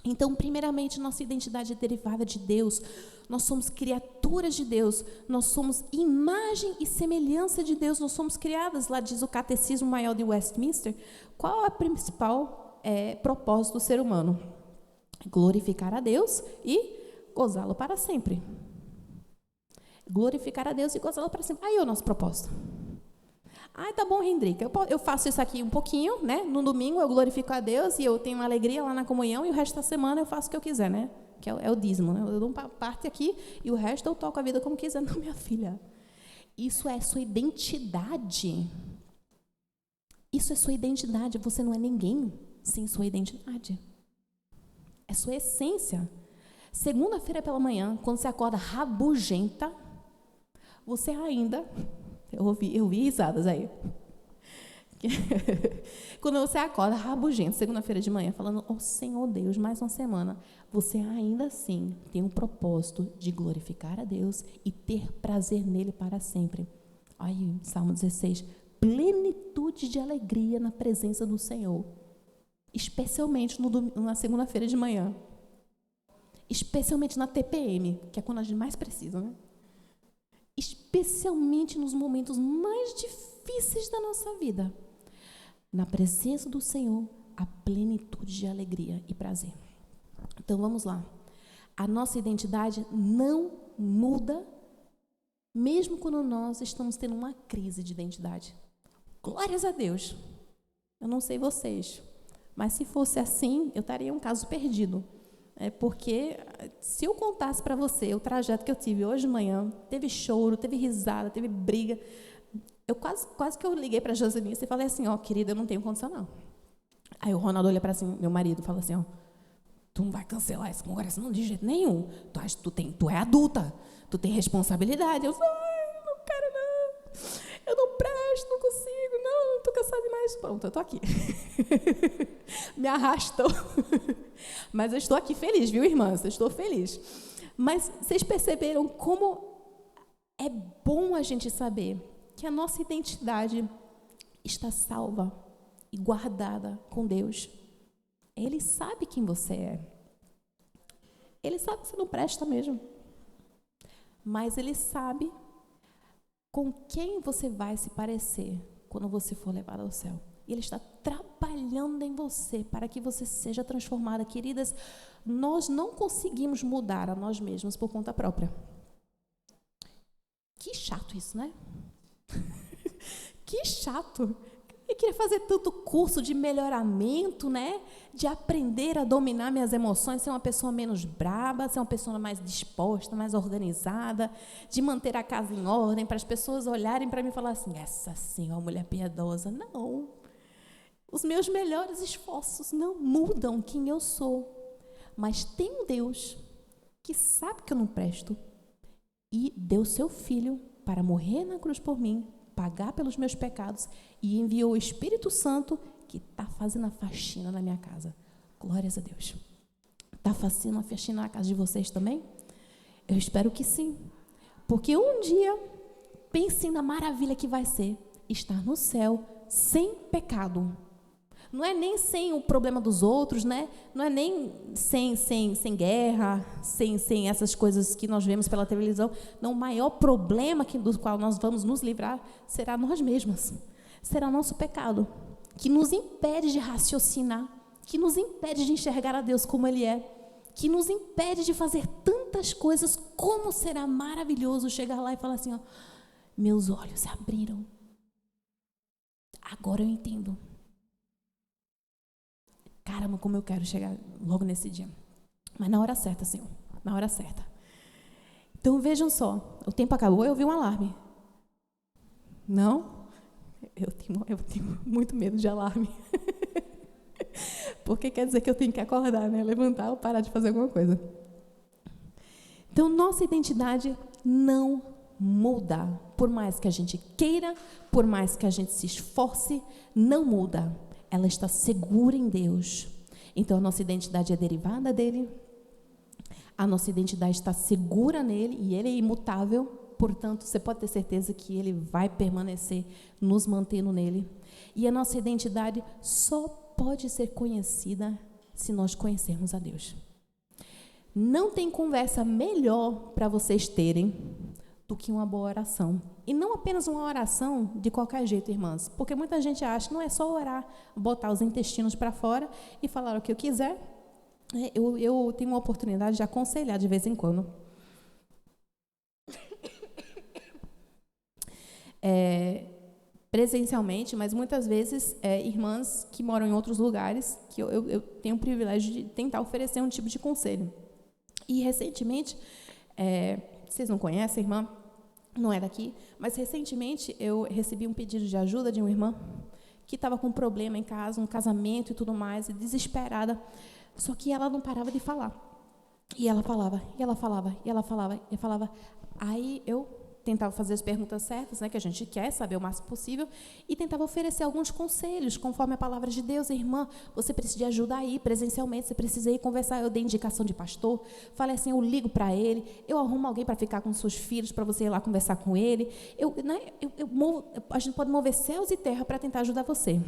Então, primeiramente, nossa identidade é derivada de Deus. Nós somos criaturas de Deus. Nós somos imagem e semelhança de Deus. Nós somos criadas, lá diz o Catecismo Maior de Westminster. Qual é o principal propósito do ser humano? Glorificar a Deus e gozá-lo para sempre. Glorificar a Deus e gozá-lo para sempre. Aí é o nosso propósito. Tá bom, Hendrika, eu faço isso aqui um pouquinho, né? No domingo eu glorifico a Deus e eu tenho uma alegria lá na comunhão, e o resto da semana eu faço o que eu quiser, né? Que é o dízimo, né? Eu dou uma parte aqui e o resto eu toco a vida como quiser. Não, minha filha. Isso é sua identidade. Isso é sua identidade. Você não é ninguém sem sua identidade. É sua essência. Segunda-feira pela manhã, quando você acorda rabugenta, você ainda... Eu ouvi risadas aí. Quando você acorda rabugento, segunda-feira de manhã, falando, Senhor Deus, mais uma semana, você ainda assim tem um propósito de glorificar a Deus e ter prazer nele para sempre. Aí, Salmo 16, plenitude de alegria na presença do Senhor, especialmente na segunda-feira de manhã, especialmente na TPM, que é quando a gente mais precisa, né? Especialmente nos momentos mais difíceis da nossa vida. Na presença do Senhor, a plenitude de alegria e prazer. Então, vamos lá. A nossa identidade não muda, mesmo quando nós estamos tendo uma crise de identidade. Glórias a Deus. Eu não sei vocês, mas se fosse assim, eu estaria um caso perdido. Porque se eu contasse para você o trajeto que eu tive hoje de manhã, teve choro, teve risada, teve briga, Eu quase que eu liguei para a Josenice e falei assim, ó, querida, eu não tenho condição, não. Aí o Ronaldo olha para assim, meu marido, fala assim, ó, tu não vai cancelar esse congresso não de jeito nenhum. Tu é adulta, tu tem responsabilidade. Eu não quero não. Eu não presto, não consigo, não, estou cansada demais. Pronto, eu estou aqui. Me arrastou. Mas eu estou aqui feliz, viu, irmãs? Eu estou feliz. Mas vocês perceberam como é bom a gente saber que a nossa identidade está salva e guardada com Deus. Ele sabe quem você é. Ele sabe que você não presta mesmo. Mas Ele sabe com quem você vai se parecer quando você for levado ao céu. E Ele está trabalhando em você para que você seja transformada. Queridas, nós não conseguimos mudar a nós mesmos por conta própria. Que chato isso, né? Que chato. Eu queria fazer tanto curso de melhoramento, né? De aprender a dominar minhas emoções, ser uma pessoa menos braba, ser uma pessoa mais disposta, mais organizada, de manter a casa em ordem, para as pessoas olharem para mim e falar assim, essa sim é uma mulher piedosa. Não. Os meus melhores esforços não mudam quem eu sou. Mas tem um Deus que sabe que eu não presto e deu seu Filho para morrer na cruz por mim, pagar pelos meus pecados e enviou o Espírito Santo que está fazendo a faxina na minha casa. Glórias a Deus. Está fazendo a faxina na casa de vocês também? Eu espero que sim. Porque um dia, pensem na maravilha que vai ser estar no céu sem pecado. Não é nem sem o problema dos outros, né? Não é nem sem guerra, sem essas coisas que nós vemos pela televisão. Não, o maior problema do qual nós vamos nos livrar será nós mesmas. Será o nosso pecado, que nos impede de raciocinar, que nos impede de enxergar a Deus como Ele é, que nos impede de fazer tantas coisas. Como será maravilhoso chegar lá e falar assim, ó, meus olhos se abriram. Agora eu entendo. Caramba, como eu quero chegar logo nesse dia. Mas na hora certa, Senhor. Na hora certa. Então, vejam só. O tempo acabou, eu ouvi um alarme. Não? Eu tenho muito medo de alarme. Porque quer dizer que eu tenho que acordar, né? Levantar ou parar de fazer alguma coisa. Então, nossa identidade não muda. Por mais que a gente queira, por mais que a gente se esforce, não muda. Ela está segura em Deus. Então, a nossa identidade é derivada dEle. A nossa identidade está segura nele e Ele é imutável. Portanto, você pode ter certeza que Ele vai permanecer nos mantendo nele. E a nossa identidade só pode ser conhecida se nós conhecermos a Deus. Não tem conversa melhor para vocês terem do que uma boa oração. E não apenas uma oração de qualquer jeito, irmãs, porque muita gente acha que não é só orar, botar os intestinos para fora e falar o que eu quiser. Eu tenho uma oportunidade de aconselhar de vez em quando. Presencialmente, mas muitas vezes irmãs que moram em outros lugares, que eu tenho o privilégio de tentar oferecer um tipo de conselho. E recentemente, vocês não conhecem, irmã? Não é daqui, mas recentemente eu recebi um pedido de ajuda de uma irmã que estava com um problema em casa, um casamento e tudo mais, e desesperada, só que ela não parava de falar. E ela falava, e ela falava, e ela falava, e falava. Aí eu tentava fazer as perguntas certas, né, que a gente quer saber o máximo possível, e tentava oferecer alguns conselhos, conforme a palavra de Deus. Irmã, você precisa de ajuda aí, presencialmente, você precisa ir conversar. Eu dei indicação de pastor, falei assim, eu ligo para ele, eu arrumo alguém para ficar com seus filhos, para você ir lá conversar com ele. A gente pode mover céus e terra para tentar ajudar você.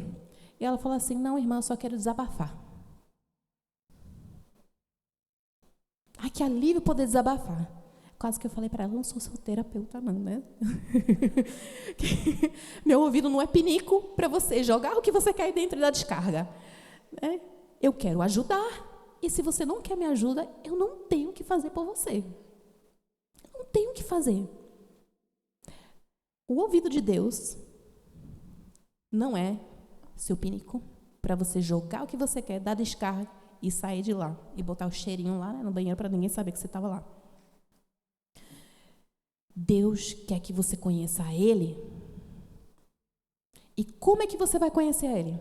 E ela falou assim, não, irmã, eu só quero desabafar. Ai, que alívio poder desabafar. Quase que eu falei para ela, não sou seu terapeuta não, né? Meu ouvido não é pinico para você jogar o que você quer dentro da descarga. Né? Eu quero ajudar. E se você não quer me ajuda, eu não tenho o que fazer por você. Eu não tenho o que fazer. O ouvido de Deus não é seu pinico para você jogar o que você quer, dar descarga e sair de lá. E botar o cheirinho lá, né, no banheiro para ninguém saber que você estava lá. Deus quer que você conheça a Ele E como é que você vai conhecer Ele?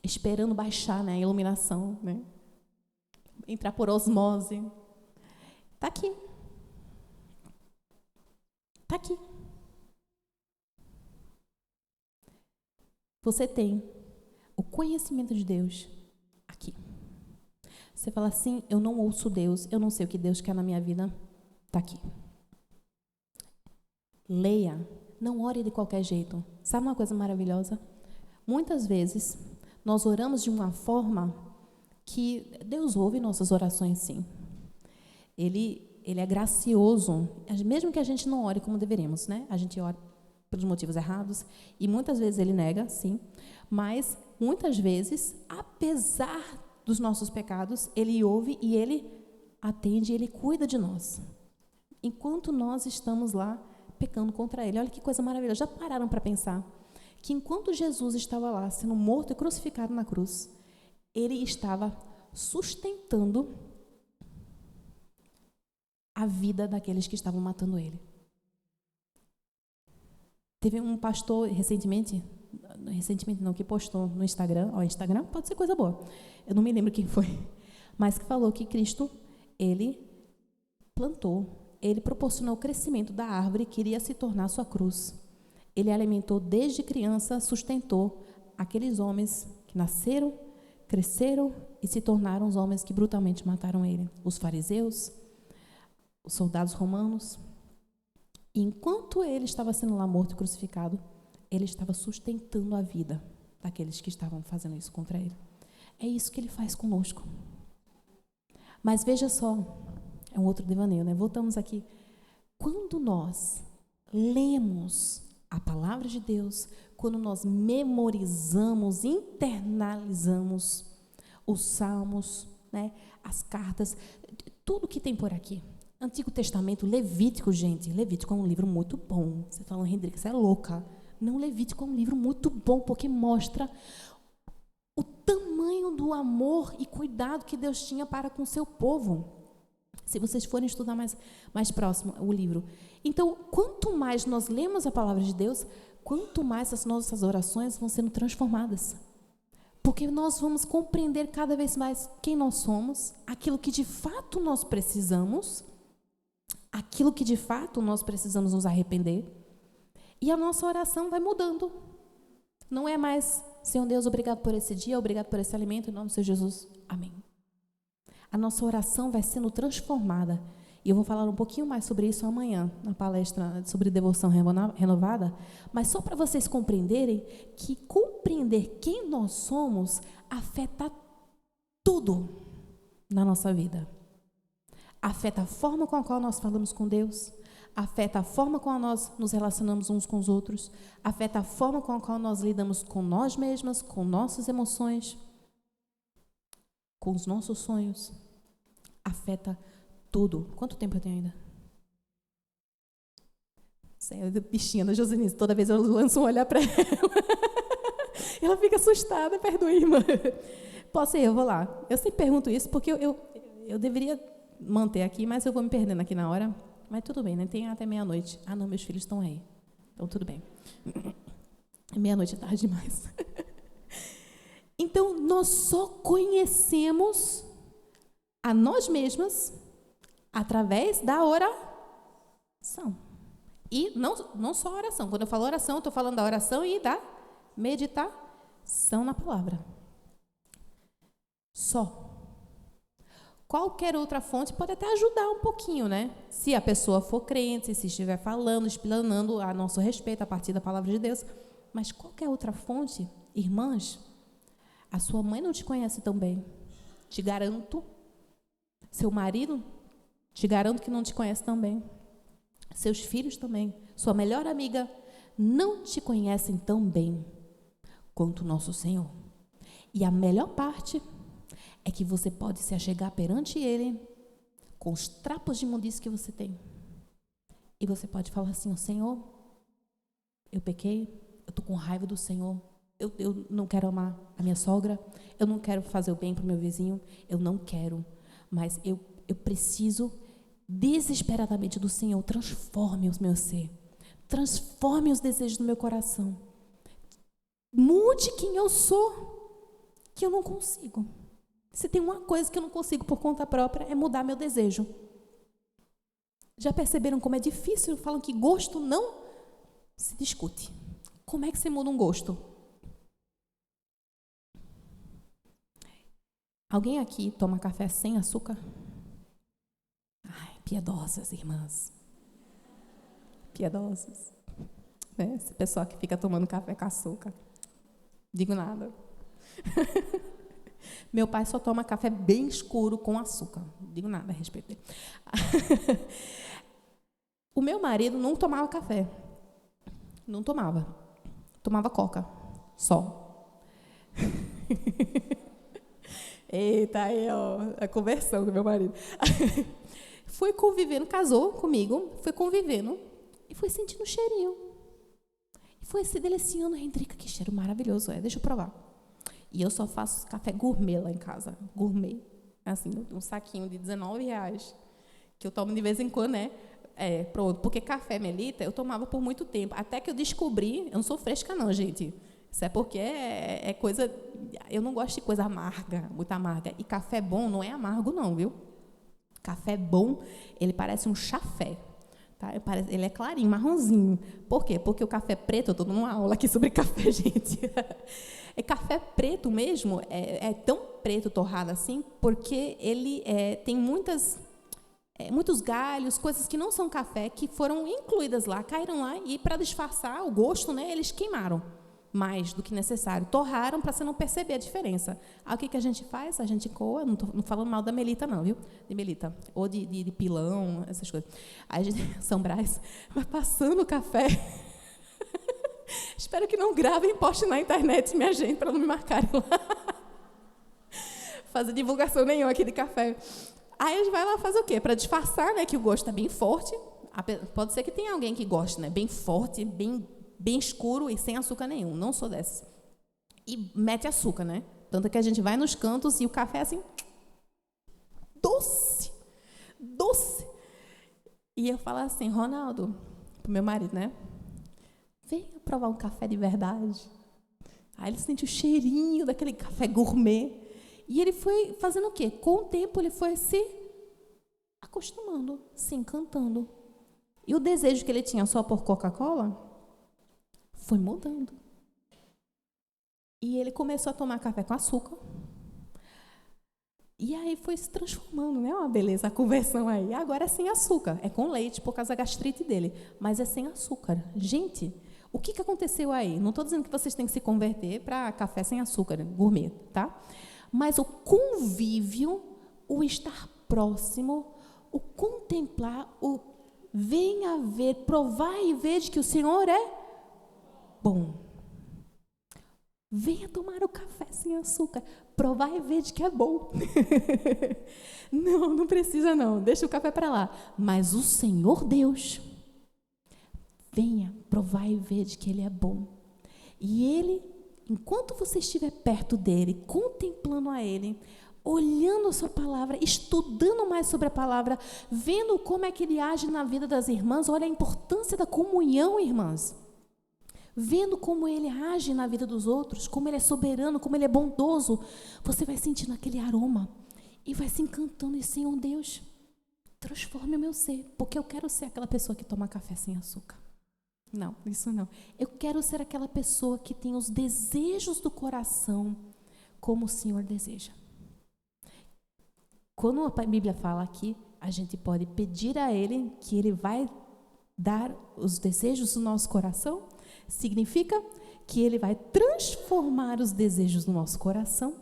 Esperando baixar, né, a iluminação, né? Entrar por osmose. Está aqui. Está aqui. Você tem o conhecimento de Deus aqui. Você fala assim, eu não ouço Deus, eu não sei o que Deus quer na minha vida. Está aqui. Leia, não ore de qualquer jeito. Sabe uma coisa maravilhosa? Muitas vezes, nós oramos de uma forma que Deus ouve nossas orações, sim. Ele é gracioso, mesmo que a gente não ore como deveríamos, né? A gente ora pelos motivos errados, e muitas vezes Ele nega, sim, mas muitas vezes, apesar dos nossos pecados, Ele ouve e Ele atende, Ele cuida de nós. Enquanto nós estamos lá pecando contra Ele. Olha que coisa maravilhosa. Já pararam para pensar que enquanto Jesus estava lá, sendo morto e crucificado na cruz, Ele estava sustentando a vida daqueles que estavam matando Ele. Teve um pastor recentemente não, que postou no Instagram, Instagram pode ser coisa boa, eu não me lembro quem foi, mas que falou que Cristo, Ele plantou, Ele proporcionou o crescimento da árvore que iria se tornar sua cruz. Ele alimentou desde criança, sustentou aqueles homens que nasceram, cresceram e se tornaram os homens que brutalmente mataram Ele. Os fariseus, os soldados romanos. E enquanto Ele estava sendo lá morto e crucificado, Ele estava sustentando a vida daqueles que estavam fazendo isso contra Ele. É isso que Ele faz conosco. Mas veja só, é um outro devaneio, né? Voltamos aqui. Quando nós lemos a palavra de Deus, quando nós memorizamos, internalizamos os salmos, né? As cartas, tudo que tem por aqui. Antigo Testamento, Levítico, gente. Levítico é um livro muito bom. Você fala, Hendrika, você é louca. Não, Levítico é um livro muito bom, porque mostra o tamanho do amor e cuidado que Deus tinha para com o seu povo. Se vocês forem estudar mais próximo o livro. Então, quanto mais nós lemos a palavra de Deus, quanto mais as nossas orações vão sendo transformadas. Porque nós vamos compreender cada vez mais quem nós somos, aquilo que de fato nós precisamos, aquilo que de fato nós precisamos nos arrepender, e a nossa oração vai mudando. Não é mais, Senhor Deus, obrigado por esse dia, obrigado por esse alimento, em nome do Senhor Jesus, amém. A nossa oração vai sendo transformada, e eu vou falar um pouquinho mais sobre isso amanhã, na palestra sobre devoção renovada, mas só para vocês compreenderem que compreender quem nós somos afeta tudo na nossa vida. Afeta a forma com a qual nós falamos com Deus, afeta a forma com a nós nos relacionamos uns com os outros, afeta a forma com a qual nós lidamos com nós mesmas, com nossas emoções, com os nossos sonhos, afeta tudo. Quanto tempo eu tenho ainda? Senhor, bichinha da Josenice, toda vez eu lanço um olhar para ela, ela fica assustada, perdoe, irmã. Posso ir? Eu vou lá. Eu sempre pergunto isso porque eu deveria manter aqui, mas eu vou me perdendo aqui na hora. Mas tudo bem, né? Tem até meia-noite. Ah, não, meus filhos estão aí. Então, tudo bem. Meia-noite é tarde demais. Então, nós só conhecemos a nós mesmas através da oração. E não só a oração. Quando eu falo oração, eu estou falando da oração e da meditação na palavra. Só. Qualquer outra fonte pode até ajudar um pouquinho, né? Se a pessoa for crente, se estiver falando, explanando a nosso respeito a partir da palavra de Deus. Mas qualquer outra fonte, irmãs, a sua mãe não te conhece tão bem. Te garanto. Seu marido, te garanto que não te conhece tão bem. Seus filhos também. Sua melhor amiga não te conhecem tão bem quanto o nosso Senhor. E a melhor parte é que você pode se achegar perante Ele com os trapos de imundícia que você tem. E você pode falar assim, oh, Senhor, eu pequei, eu estou com raiva do Senhor, eu não quero amar a minha sogra, eu não quero fazer o bem para o meu vizinho, eu não quero, mas eu preciso desesperadamente do Senhor, transforme o meu ser, Transforme os desejos do meu coração. Mude quem eu sou, que eu não consigo. Se tem uma coisa que eu não consigo por conta própria, é mudar meu desejo. Já perceberam como é difícil? Falam que gosto não se discute. Como é que você muda um gosto? Alguém aqui toma café sem açúcar? Ai, piedosas, irmãs. Piedosas. Esse pessoal que fica tomando café com açúcar. Digo nada. Meu pai só toma café bem escuro com açúcar. Digo nada a respeito dele. O meu marido não tomava café. Não tomava. Tomava coca. Só. Eita, aí, ó. A conversão do meu marido. Foi convivendo, casou comigo, foi convivendo e foi sentindo um cheirinho. E foi se deliciando. Hendrika, que cheiro maravilhoso é. Deixa eu provar. E eu só faço café gourmet lá em casa. Gourmet. Assim, um saquinho de R$19, que eu tomo de vez em quando, né? Pronto. Porque café Melita eu tomava por muito tempo. Até que eu descobri, eu não sou fresca não, gente. Isso é porque é coisa... Eu não gosto de coisa amarga, muito amarga. E café bom não é amargo não, viu? Café bom, ele parece um chafé. Tá? Ele é clarinho, marronzinho. Por quê? Porque o café preto, eu estou dando uma aula aqui sobre café, gente. Café preto mesmo, é tão preto, torrado assim, porque ele tem muitos galhos, coisas que não são café, que foram incluídas lá, caíram lá, e para disfarçar o gosto, né, eles queimaram mais do que necessário. Torraram para você não perceber a diferença. Aí o que a gente faz? A gente coa, não estou falando mal da Melita não, viu? De Melita. Ou de pilão, essas coisas. Aí a gente, São Brás, vai passando o café. Espero que não gravem e postem na internet, minha gente, para não me marcarem lá. Fazer divulgação nenhuma aqui de café. Aí a gente vai lá fazer o quê? Para disfarçar, né, que o gosto é bem forte. Pode ser que tenha alguém que goste, né, bem forte, bem escuro e sem açúcar nenhum. Não sou dessas. E mete açúcar, né? Tanto que a gente vai nos cantos e o café é assim, doce. E eu falo assim, Ronaldo, pro meu marido, né? Venha provar um café de verdade. Aí ele sente o cheirinho daquele café gourmet. E ele foi fazendo o quê? Com o tempo ele foi se acostumando, se encantando. E o desejo que ele tinha só por Coca-Cola foi mudando. E ele começou a tomar café com açúcar. E aí foi se transformando, né? Uma beleza, a conversão aí. Agora é sem açúcar. É com leite, por causa da gastrite dele. Mas é sem açúcar. Gente, o que aconteceu aí? Não estou dizendo que vocês têm que se converter para café sem açúcar, gourmet, tá? Mas o convívio, o estar próximo, o contemplar, o venha ver, provar e ver de que o Senhor é bom. Venha tomar o café sem açúcar. Provar e ver de que é bom. Não precisa não. Deixa o café para lá. Mas o Senhor Deus, venha provar e ver de que Ele é bom. E Ele, enquanto você estiver perto dEle, contemplando a Ele, olhando a sua palavra, estudando mais sobre a palavra, vendo como é que Ele age na vida das irmãs, olha a importância da comunhão, irmãs. Vendo como Ele age na vida dos outros, como Ele é soberano, como Ele é bondoso, você vai sentindo aquele aroma e vai se encantando. E Senhor Deus, transforme o meu ser, porque eu quero ser aquela pessoa que toma café sem açúcar. Não, isso não. Eu quero ser aquela pessoa que tem os desejos do coração como o Senhor deseja. Quando a Bíblia fala aqui, a gente pode pedir a Ele que Ele vai dar os desejos do nosso coração. Significa que Ele vai transformar os desejos do nosso coração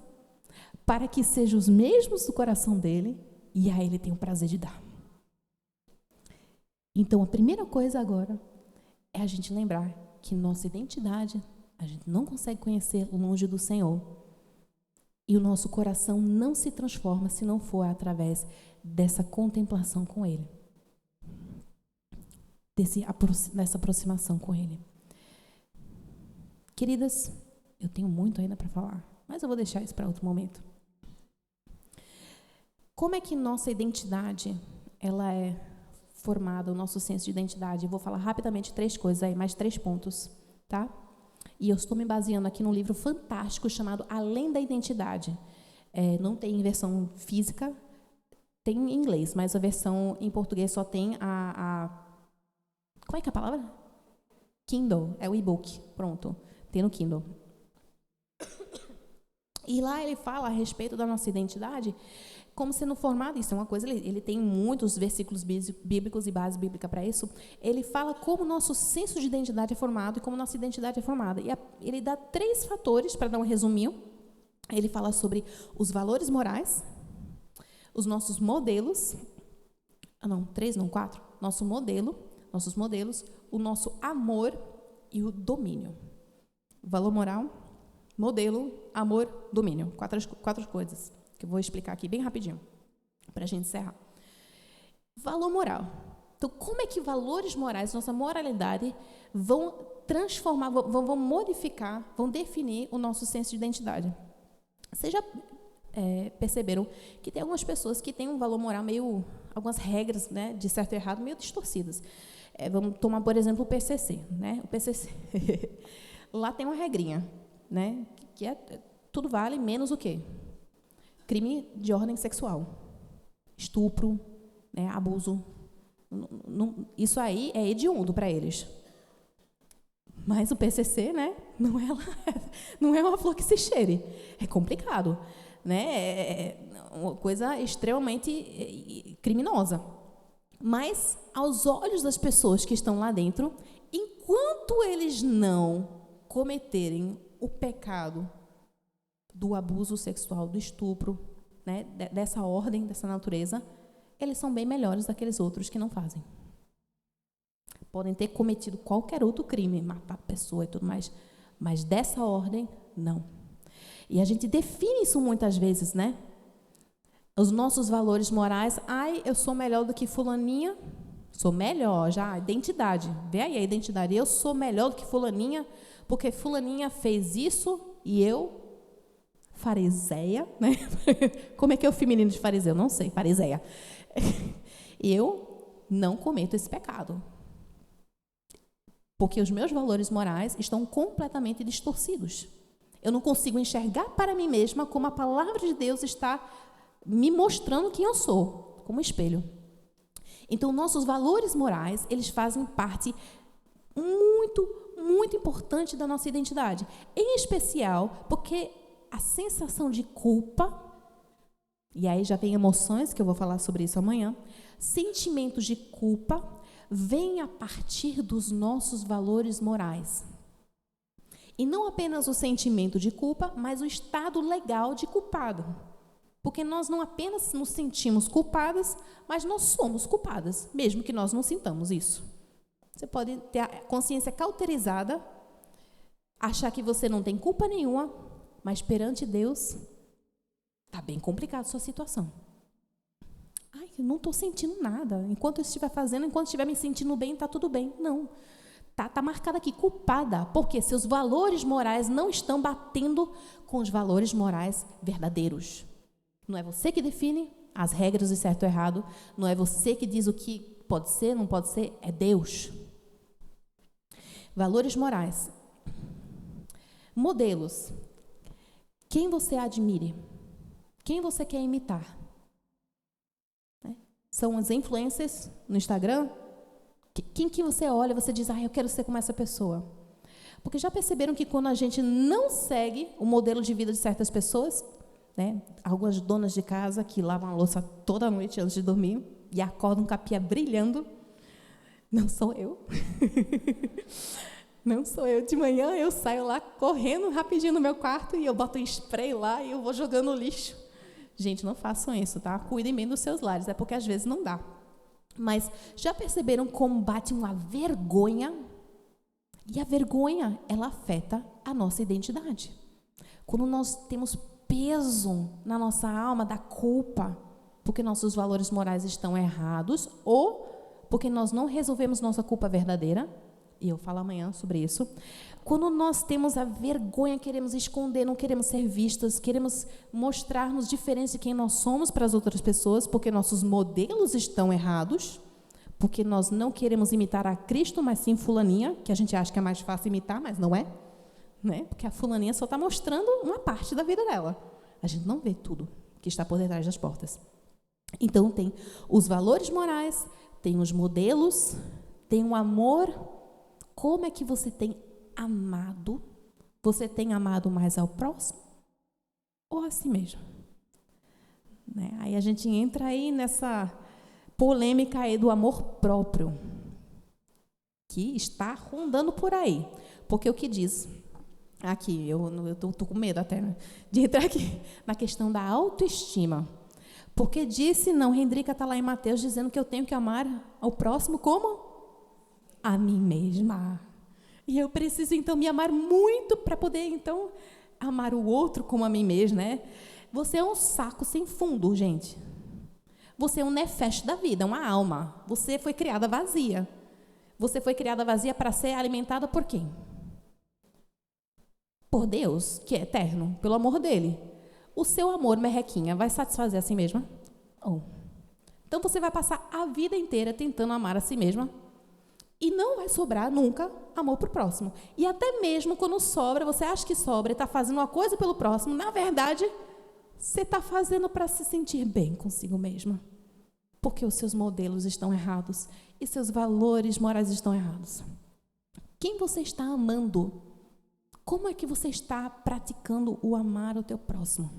para que sejam os mesmos do coração dEle e a Ele tem o prazer de dar. Então, a primeira coisa agora é a gente lembrar que nossa identidade, a gente não consegue conhecer longe do Senhor. E o nosso coração não se transforma se não for através dessa contemplação com Ele. Dessa aproximação com Ele. Queridas, eu tenho muito ainda para falar, mas eu vou deixar isso para outro momento. Como é que nossa identidade ela é formado o nosso senso de identidade? Eu vou falar rapidamente 3 coisas aí, mais 3 pontos, tá? E eu estou me baseando aqui num livro fantástico chamado Além da Identidade. Não tem em versão física, tem em inglês, mas a versão em português só tem como é que é a palavra? Kindle, é o e-book, pronto, tem no Kindle. E lá ele fala a respeito da nossa identidade como sendo formado, isso é uma coisa, ele tem muitos versículos bíblicos e base bíblica para isso. Ele fala como o nosso senso de identidade é formado e como nossa identidade é formada. E ele dá 3 fatores, para dar um resuminho. Ele fala sobre os valores morais, os nossos modelos, 4, nossos modelos, o nosso amor e o domínio. Valor moral, modelo, amor, domínio. 4 coisas que eu vou explicar aqui bem rapidinho, para a gente encerrar. Valor moral. Então, como é que valores morais, nossa moralidade, vão transformar, vão modificar, vão definir o nosso senso de identidade? Vocês já perceberam que tem algumas pessoas que têm um valor moral meio, algumas regras, né, de certo e errado, meio distorcidas. Vamos tomar, por exemplo, o PCC, né? O PCC, lá tem uma regrinha, né, que tudo vale menos o quê? Crime de ordem sexual, estupro, né, abuso. Isso aí é hediondo para eles. Mas o PCC, né, não é uma flor que se cheire. É complicado, né? É uma coisa extremamente criminosa. Mas, aos olhos das pessoas que estão lá dentro, enquanto eles não cometerem o pecado do abuso sexual, do estupro, né, dessa ordem, dessa natureza, eles são bem melhores daqueles outros que não fazem. Podem ter cometido qualquer outro crime, matar pessoa e tudo mais, mas dessa ordem, não. E a gente define isso muitas vezes, né? Os nossos valores morais, eu sou melhor do que fulaninha, sou melhor, já, identidade, vê aí a identidade, eu sou melhor do que fulaninha, porque fulaninha fez isso e eu, fariseia, né? Como é que é o feminino de fariseu? Não sei, fariseia. Eu não cometo esse pecado. Porque os meus valores morais estão completamente distorcidos. Eu não consigo enxergar para mim mesma como a palavra de Deus está me mostrando quem eu sou, como espelho. Então, nossos valores morais, eles fazem parte muito, muito importante da nossa identidade. Em especial, porque a sensação de culpa, e aí já vem emoções, que eu vou falar sobre isso amanhã, sentimentos de culpa vêm a partir dos nossos valores morais. E não apenas o sentimento de culpa, mas o estado legal de culpado. Porque nós não apenas nos sentimos culpadas, mas nós somos culpadas, mesmo que nós não sintamos isso. Você pode ter a consciência cauterizada, achar que você não tem culpa nenhuma, mas perante Deus, está bem complicada a sua situação. Eu não estou sentindo nada. Enquanto eu estiver fazendo, enquanto estiver me sentindo bem, está tudo bem. Não. Está marcada aqui, culpada, porque seus valores morais não estão batendo com os valores morais verdadeiros. Não é você que define as regras de certo e errado, não é você que diz o que pode ser, não pode ser, é Deus. Valores morais. Modelos. Quem você admire? Quem você quer imitar? São as influencers no Instagram? Quem que você olha, você diz, eu quero ser como essa pessoa. Porque já perceberam que quando a gente não segue o modelo de vida de certas pessoas, né, algumas donas de casa que lavam a louça toda noite antes de dormir e acordam com a pia brilhando, não sou eu. Não sou eu. De manhã eu saio lá correndo rapidinho no meu quarto e eu boto um spray lá e eu vou jogando lixo. Gente, não façam isso, tá? Cuidem bem dos seus lares, é porque às vezes não dá. Mas já perceberam como bate uma vergonha? E a vergonha, ela afeta a nossa identidade. Quando nós temos peso na nossa alma da culpa, porque nossos valores morais estão errados, ou porque nós não resolvemos nossa culpa verdadeira, e eu falo amanhã sobre isso. Quando nós temos a vergonha, queremos esconder, não queremos ser vistas, queremos mostrar-nos diferentes de quem nós somos para as outras pessoas, porque nossos modelos estão errados, porque nós não queremos imitar a Cristo, mas sim fulaninha, que a gente acha que é mais fácil imitar, mas não é, né? Porque a fulaninha só está mostrando uma parte da vida dela. A gente não vê tudo que está por detrás das portas. Então, tem os valores morais, tem os modelos, tem o amor. Como é que você tem amado? Você tem amado mais ao próximo ou a si mesmo? Né? Aí a gente entra aí nessa polêmica aí do amor próprio, que está rondando por aí. Porque o que diz aqui, eu estou com medo até, né, de entrar aqui na questão da autoestima. Porque disse, não, Hendrika está lá em Mateus dizendo que eu tenho que amar ao próximo como? A mim mesma. E eu preciso, então, me amar muito para poder, então, amar o outro como a mim mesma, né? Você é um saco sem fundo, gente. Você é um nefesh da vida, uma alma. Você foi criada vazia. Você foi criada vazia para ser alimentada por quem? Por Deus, que é eterno, pelo amor dele. O seu amor, merrequinha, vai satisfazer a si mesma? Oh. Então, você vai passar a vida inteira tentando amar a si mesma e não vai sobrar nunca amor para o próximo. E até mesmo quando sobra, você acha que sobra e está fazendo uma coisa pelo próximo, na verdade, você está fazendo para se sentir bem consigo mesma. Porque os seus modelos estão errados e seus valores morais estão errados. Quem você está amando? Como é que você está praticando o amar ao teu próximo?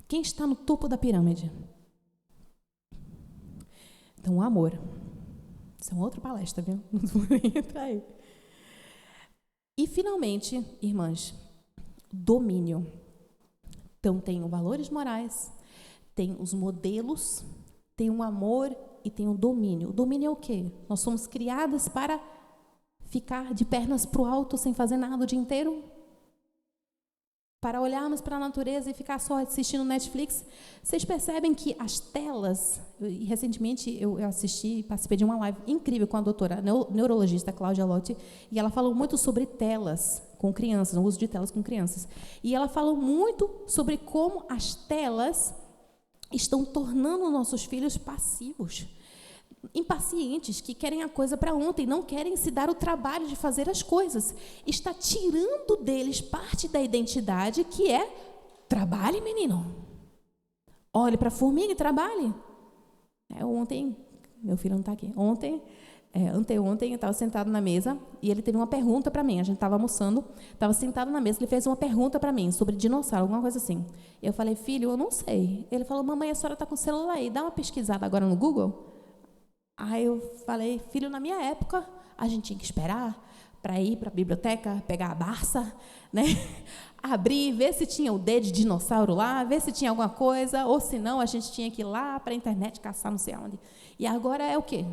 Quem está no topo da pirâmide? Então, o amor. Isso é uma outra palestra, viu? Não vou nem entrar aí. E, finalmente, irmãs, domínio. Então, tem os valores morais, tem os modelos, tem o amor e tem o domínio. O domínio é o quê? Nós somos criadas para ficar de pernas para o alto sem fazer nada o dia inteiro? Para olharmos para a natureza e ficar só assistindo Netflix? Vocês percebem que as telas... E recentemente eu assisti, participei de uma live incrível com a doutora neurologista Cláudia Lotti, e ela falou muito sobre telas com crianças, o uso de telas com crianças. E ela falou muito sobre como as telas estão tornando nossos filhos passivos, impacientes, que querem a coisa para ontem, não querem se dar o trabalho de fazer as coisas. Está tirando deles parte da identidade, que é: trabalhe, menino. Olhe para a formiga e trabalhe. Ontem, meu filho não está aqui, anteontem, eu estava sentado na mesa e ele teve uma pergunta para mim. A gente estava almoçando, estava sentado na mesa, ele fez uma pergunta para mim sobre dinossauro, alguma coisa assim. Eu falei: filho, eu não sei. Ele falou: mamãe, a senhora está com o celular aí, dá uma pesquisada agora no Google. Aí eu falei: filho, na minha época, a gente tinha que esperar para ir para a biblioteca, pegar a Barça, né? Abrir, ver se tinha o dedo de dinossauro lá, ver se tinha alguma coisa, ou se não, a gente tinha que ir lá para a internet caçar não sei aonde. E agora é o quê?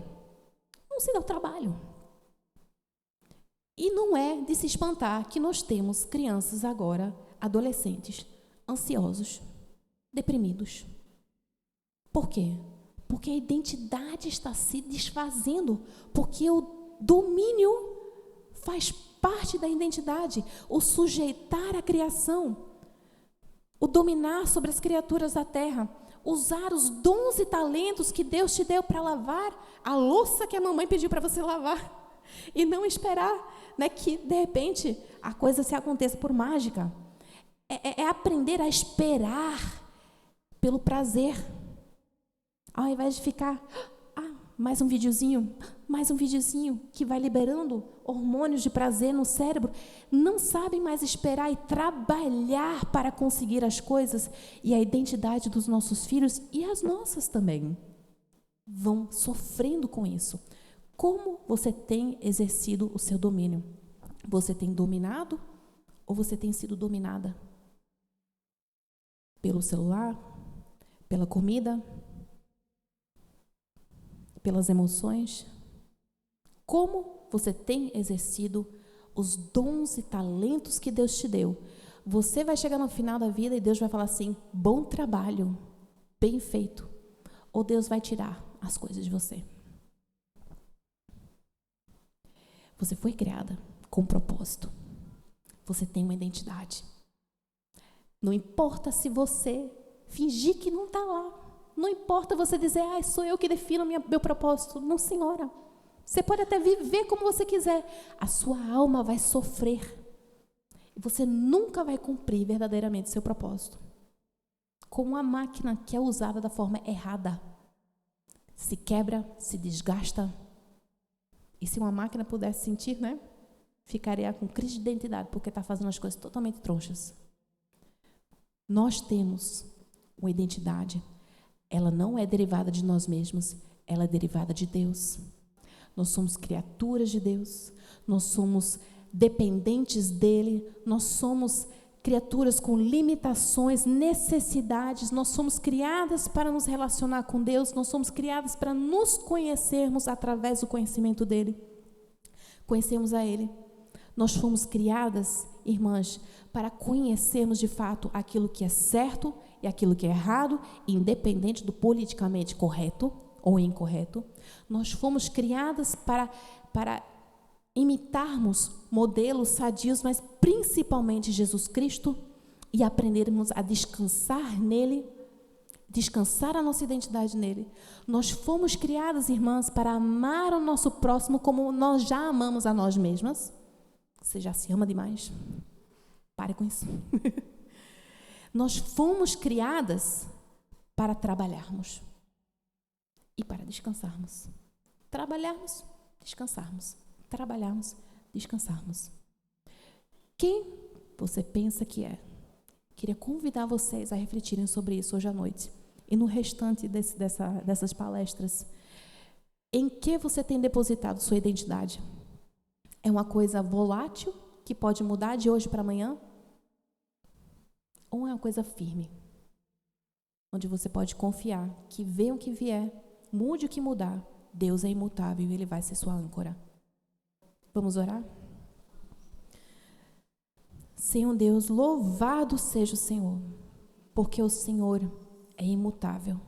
Não se dá o trabalho. E não é de se espantar que nós temos crianças agora, adolescentes, ansiosos, deprimidos. Por quê? Porque a identidade está se desfazendo, porque o domínio faz parte da identidade, o sujeitar a criação, o dominar sobre as criaturas da terra, usar os dons e talentos que Deus te deu para lavar a louça que a mamãe pediu para você lavar, e não esperar, né, que, de repente, a coisa se aconteça por mágica. É aprender a esperar pelo prazer. Ao invés de ficar, mais um videozinho, que vai liberando hormônios de prazer no cérebro, não sabem mais esperar e trabalhar para conseguir as coisas, e a identidade dos nossos filhos e as nossas também vão sofrendo com isso. Como você tem exercido o seu domínio? Você tem dominado ou você tem sido dominada? Pelo celular? Pela comida? Pelas emoções? Como você tem exercido os dons e talentos que Deus te deu? Você vai chegar no final da vida e Deus vai falar assim: bom trabalho, bem feito. Ou Deus vai tirar as coisas de você? Você foi criada com um propósito. Você tem uma identidade. Não importa se você fingir que não está lá. Não importa você dizer, sou eu que defino meu propósito. Não, senhora. Você pode até viver como você quiser. A sua alma vai sofrer. E você nunca vai cumprir verdadeiramente seu propósito. Como uma máquina que é usada da forma errada. Se quebra, se desgasta. E se uma máquina pudesse sentir, né? Ficaria com crise de identidade, porque está fazendo as coisas totalmente tronchas. Nós temos uma identidade. Ela não é derivada de nós mesmos, ela é derivada de Deus. Nós somos criaturas de Deus, nós somos dependentes dEle, nós somos criaturas com limitações, necessidades, nós somos criadas para nos relacionar com Deus, nós somos criadas para nos conhecermos através do conhecimento dEle. Conhecemos a Ele. Nós fomos criadas, irmãs, para conhecermos de fato aquilo que é certo e aquilo que é errado, independente do politicamente correto ou incorreto. Nós fomos criadas para imitarmos modelos sadios, mas principalmente Jesus Cristo, e aprendermos a descansar nele, descansar a nossa identidade nele. Nós fomos criadas, irmãs, para amar o nosso próximo como nós já amamos a nós mesmas. Você já se ama demais? Pare com isso. Nós fomos criadas para trabalharmos e para descansarmos. Trabalharmos, descansarmos. Trabalharmos, descansarmos. Quem você pensa que é? Queria convidar vocês a refletirem sobre isso hoje à noite e no restante dessas palestras. Em que você tem depositado sua identidade? É uma coisa volátil que pode mudar de hoje para amanhã? Ou é uma coisa firme, onde você pode confiar que venha o que vier, mude o que mudar, Deus é imutável e Ele vai ser sua âncora. Vamos orar? Senhor Deus, louvado seja o Senhor, porque o Senhor é imutável.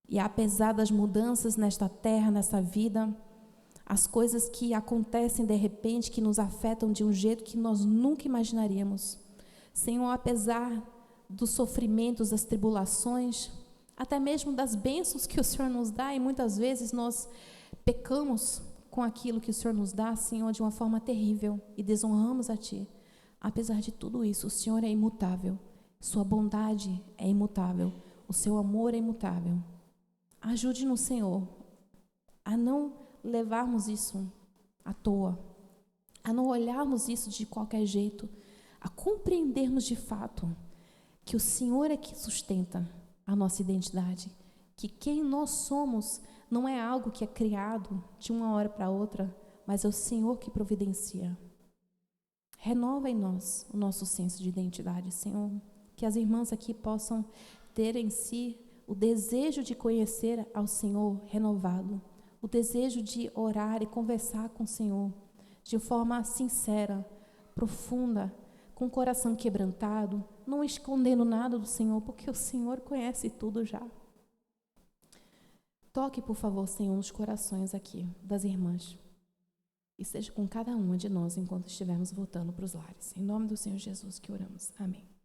E apesar das mudanças nesta terra, nessa vida, as coisas que acontecem de repente, que nos afetam de um jeito que nós nunca imaginaríamos. Senhor, apesar dos sofrimentos, das tribulações, até mesmo das bênçãos que o Senhor nos dá, e muitas vezes nós pecamos com aquilo que o Senhor nos dá, Senhor, de uma forma terrível, e desonramos a Ti. Apesar de tudo isso, o Senhor é imutável, Sua bondade é imutável, o Seu amor é imutável. Ajude-nos, Senhor, a não levarmos isso à toa, a não olharmos isso de qualquer jeito, a compreendermos de fato que o Senhor é que sustenta a nossa identidade, que quem nós somos não é algo que é criado de uma hora para outra, mas é o Senhor que providencia. Renova em nós o nosso senso de identidade, Senhor, que as irmãs aqui possam ter em si o desejo de conhecer ao Senhor renovado, o desejo de orar e conversar com o Senhor de forma sincera, profunda, com o coração quebrantado, não escondendo nada do Senhor, porque o Senhor conhece tudo já. Toque, por favor, Senhor, nos corações aqui das irmãs e seja com cada uma de nós enquanto estivermos voltando para os lares. Em nome do Senhor Jesus que oramos. Amém.